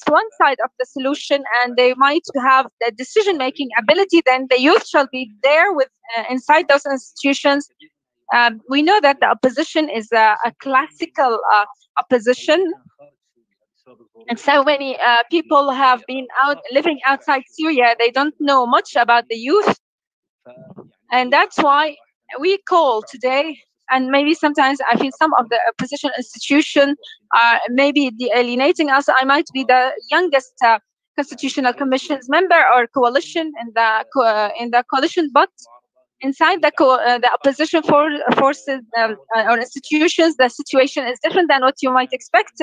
one side of the solution, and they might have the decision-making ability. Then the youth shall be there with inside those institutions. We know that the opposition is a classical opposition, and so many people have been living outside Syria. They don't know much about the youth, and that's why we call today. And maybe sometimes I feel some of the opposition institutions are maybe alienating us. I might be the youngest Constitutional Commission's member or coalition in the coalition, but inside the opposition forces or institutions, the situation is different than what you might expect.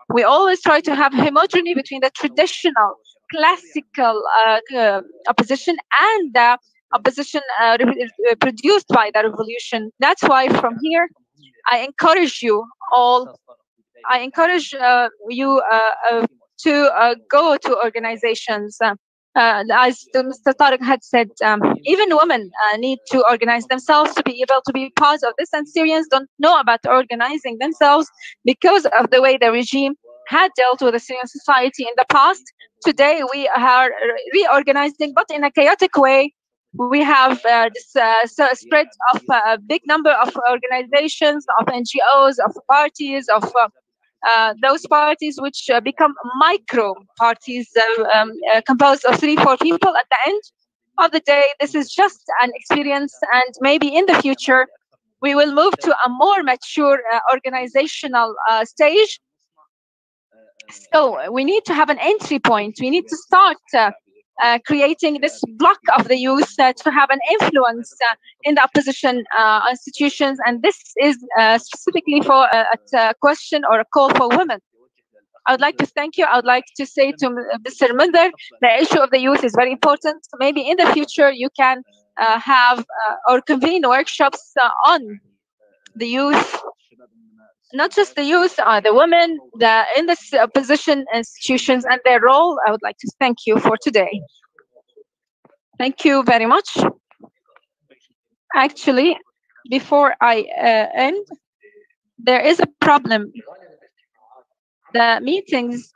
We always try to have homogeneity between the traditional, classical opposition and the opposition produced by the revolution. That's why from here, I encourage you all. I encourage you to go to organizations. As Mr. Tariq had said, even women need to organize themselves to be able to be part of this, and Syrians don't know about organizing themselves because of the way the regime had dealt with the Syrian society in the past. Today, we are reorganizing, but in a chaotic way. We have this spread of a big number of organizations, of NGOs, of parties, of those parties which become micro parties composed of 3-4 people. At the end of the day, this is just an experience, and maybe in the future we will move to a more mature organizational stage. So we need to have an entry point. We need to start creating this block of the youth to have an influence in the opposition institutions, and this is specifically for a question or a call for women. I would like to thank you. I would like to say to Mr. Munder, the issue of the youth is very important. So maybe in the future you can have or convene workshops on the youth. Not just the youth, the women, in the opposition institutions and their role. I would like to thank you for today. Thank you very much. Actually, before I end, there is a problem. The meetings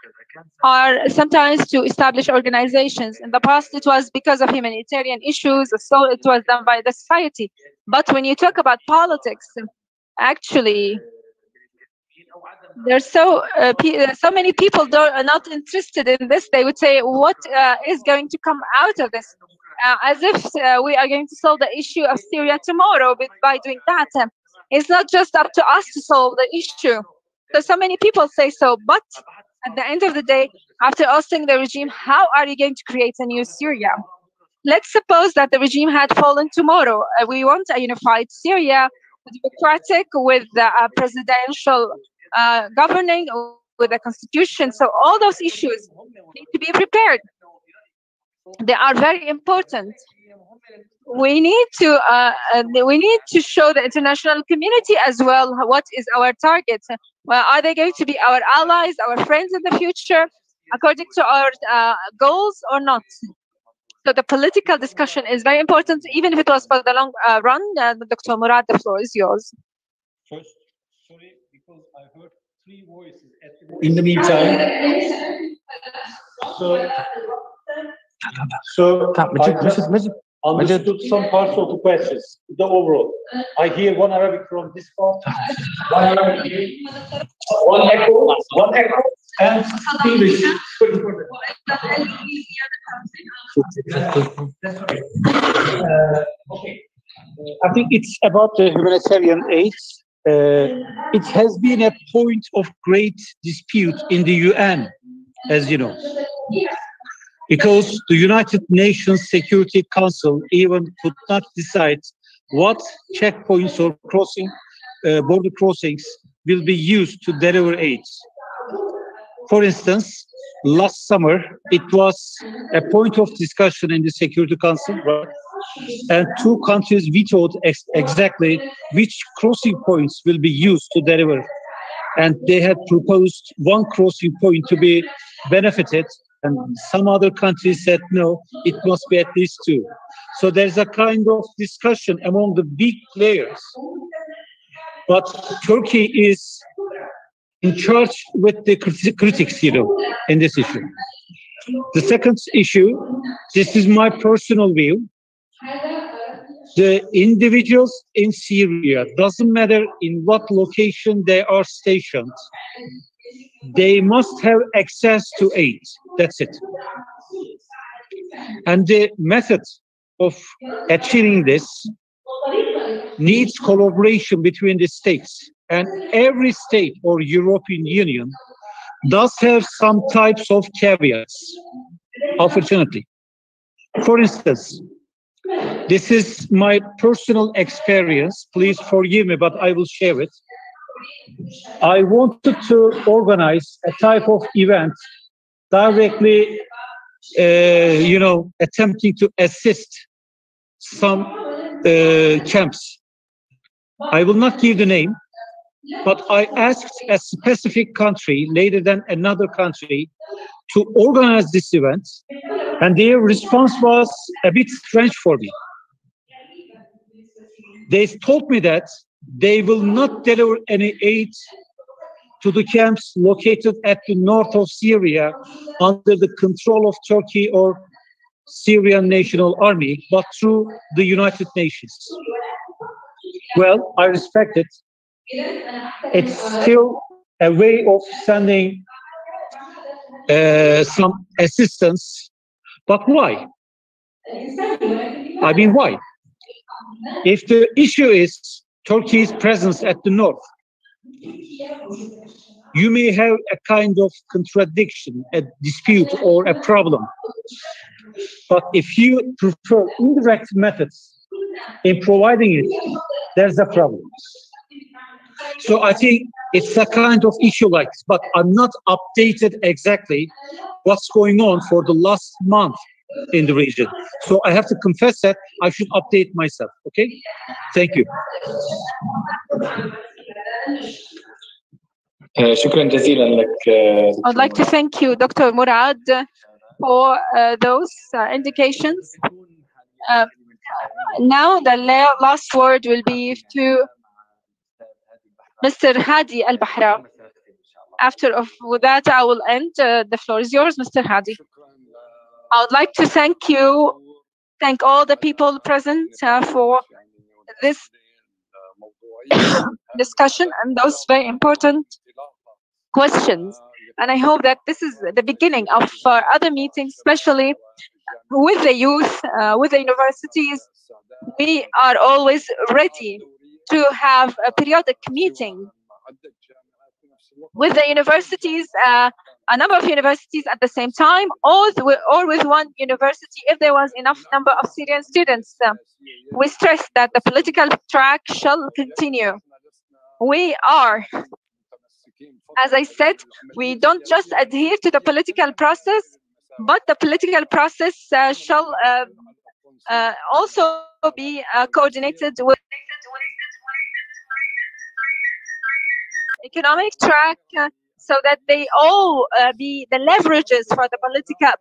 are sometimes to establish organizations. In the past, it was because of humanitarian issues, so it was done by the society. But when you talk about politics, actually, there's so many people are not interested in this. They would say, what is going to come out of this? As if we are going to solve the issue of Syria tomorrow by doing that. It's not just up to us to solve the issue. So many people say so, but at the end of the day, after ousting the regime, how are you going to create a new Syria? Let's suppose that the regime had fallen tomorrow. We want a unified Syria, democratic, with a presidential governing, with a constitution. So all those issues need to be prepared. They are very important. We need to show the international community as well what is our target. Well, are they going to be our allies, our friends in the future, according to our goals or not? So the political discussion is very important, even if it was for the long run. Dr. Murat, the floor is yours. First, sorry, because I heard 3 voices in the meantime. So I understood some parts of the questions, the overall. I hear one Arabic from this part, one echo, and English. I think it's about the humanitarian aid. It has been a point of great dispute in the UN, as you know, because the United Nations Security Council even could not decide what checkpoints or border crossings will be used to deliver aid. For instance, last summer, it was a point of discussion in the Security Council, right? And 2 countries vetoed exactly which crossing points will be used to deliver. And they had proposed 1 crossing point to be benefited And some other countries said, no, it must be at least 2. So there's a kind of discussion among the big players. But Turkey is in charge with the critics, in this issue. The second issue, this is my personal view. The individuals in Syria, doesn't matter in what location they are stationed, they must have access to aid. That's it. And the method of achieving this needs collaboration between the states. And every state or European Union does have some types of caveats, unfortunately. For instance, this is my personal experience. Please forgive me, but I will share it. I wanted to organize a type of event directly, attempting to assist some camps. I will not give the name, but I asked a specific country, later than another country, to organize this event, and their response was a bit strange for me. They told me that they will not deliver any aid to the camps located at the north of Syria under the control of Turkey or Syrian National Army, but through the United Nations. Well, I respect it. It's still a way of sending some assistance, but why? I mean, why? If the issue is Turkey's presence at the north, you may have a kind of contradiction, a dispute, or a problem. But if you prefer indirect methods in providing it, there's a problem. So I think it's a kind of issue like this, but I'm not updated exactly what's going on for the last month in the region. So I have to confess that I should update myself, okay? Thank you. شكرا جزيلا لك. I'd like to thank you, Dr. Murad, for those indications. Now the last word will be to Mr. Hadi Al-Bahra. After that, I will end. The floor is yours, Mr. Hadi. I would like to thank all the people present for this discussion and those very important questions. And I hope that this is the beginning of other meetings, especially with the youth, with the universities. We are always ready to have a periodic meeting with the universities, a number of universities at the same time, or with one university if there was enough number of Syrian students. We stress that the political track shall continue. We are, as I said, we don't just adhere to the political process, but the political process shall also be coordinated with economic track, so that they all be the leverages for the political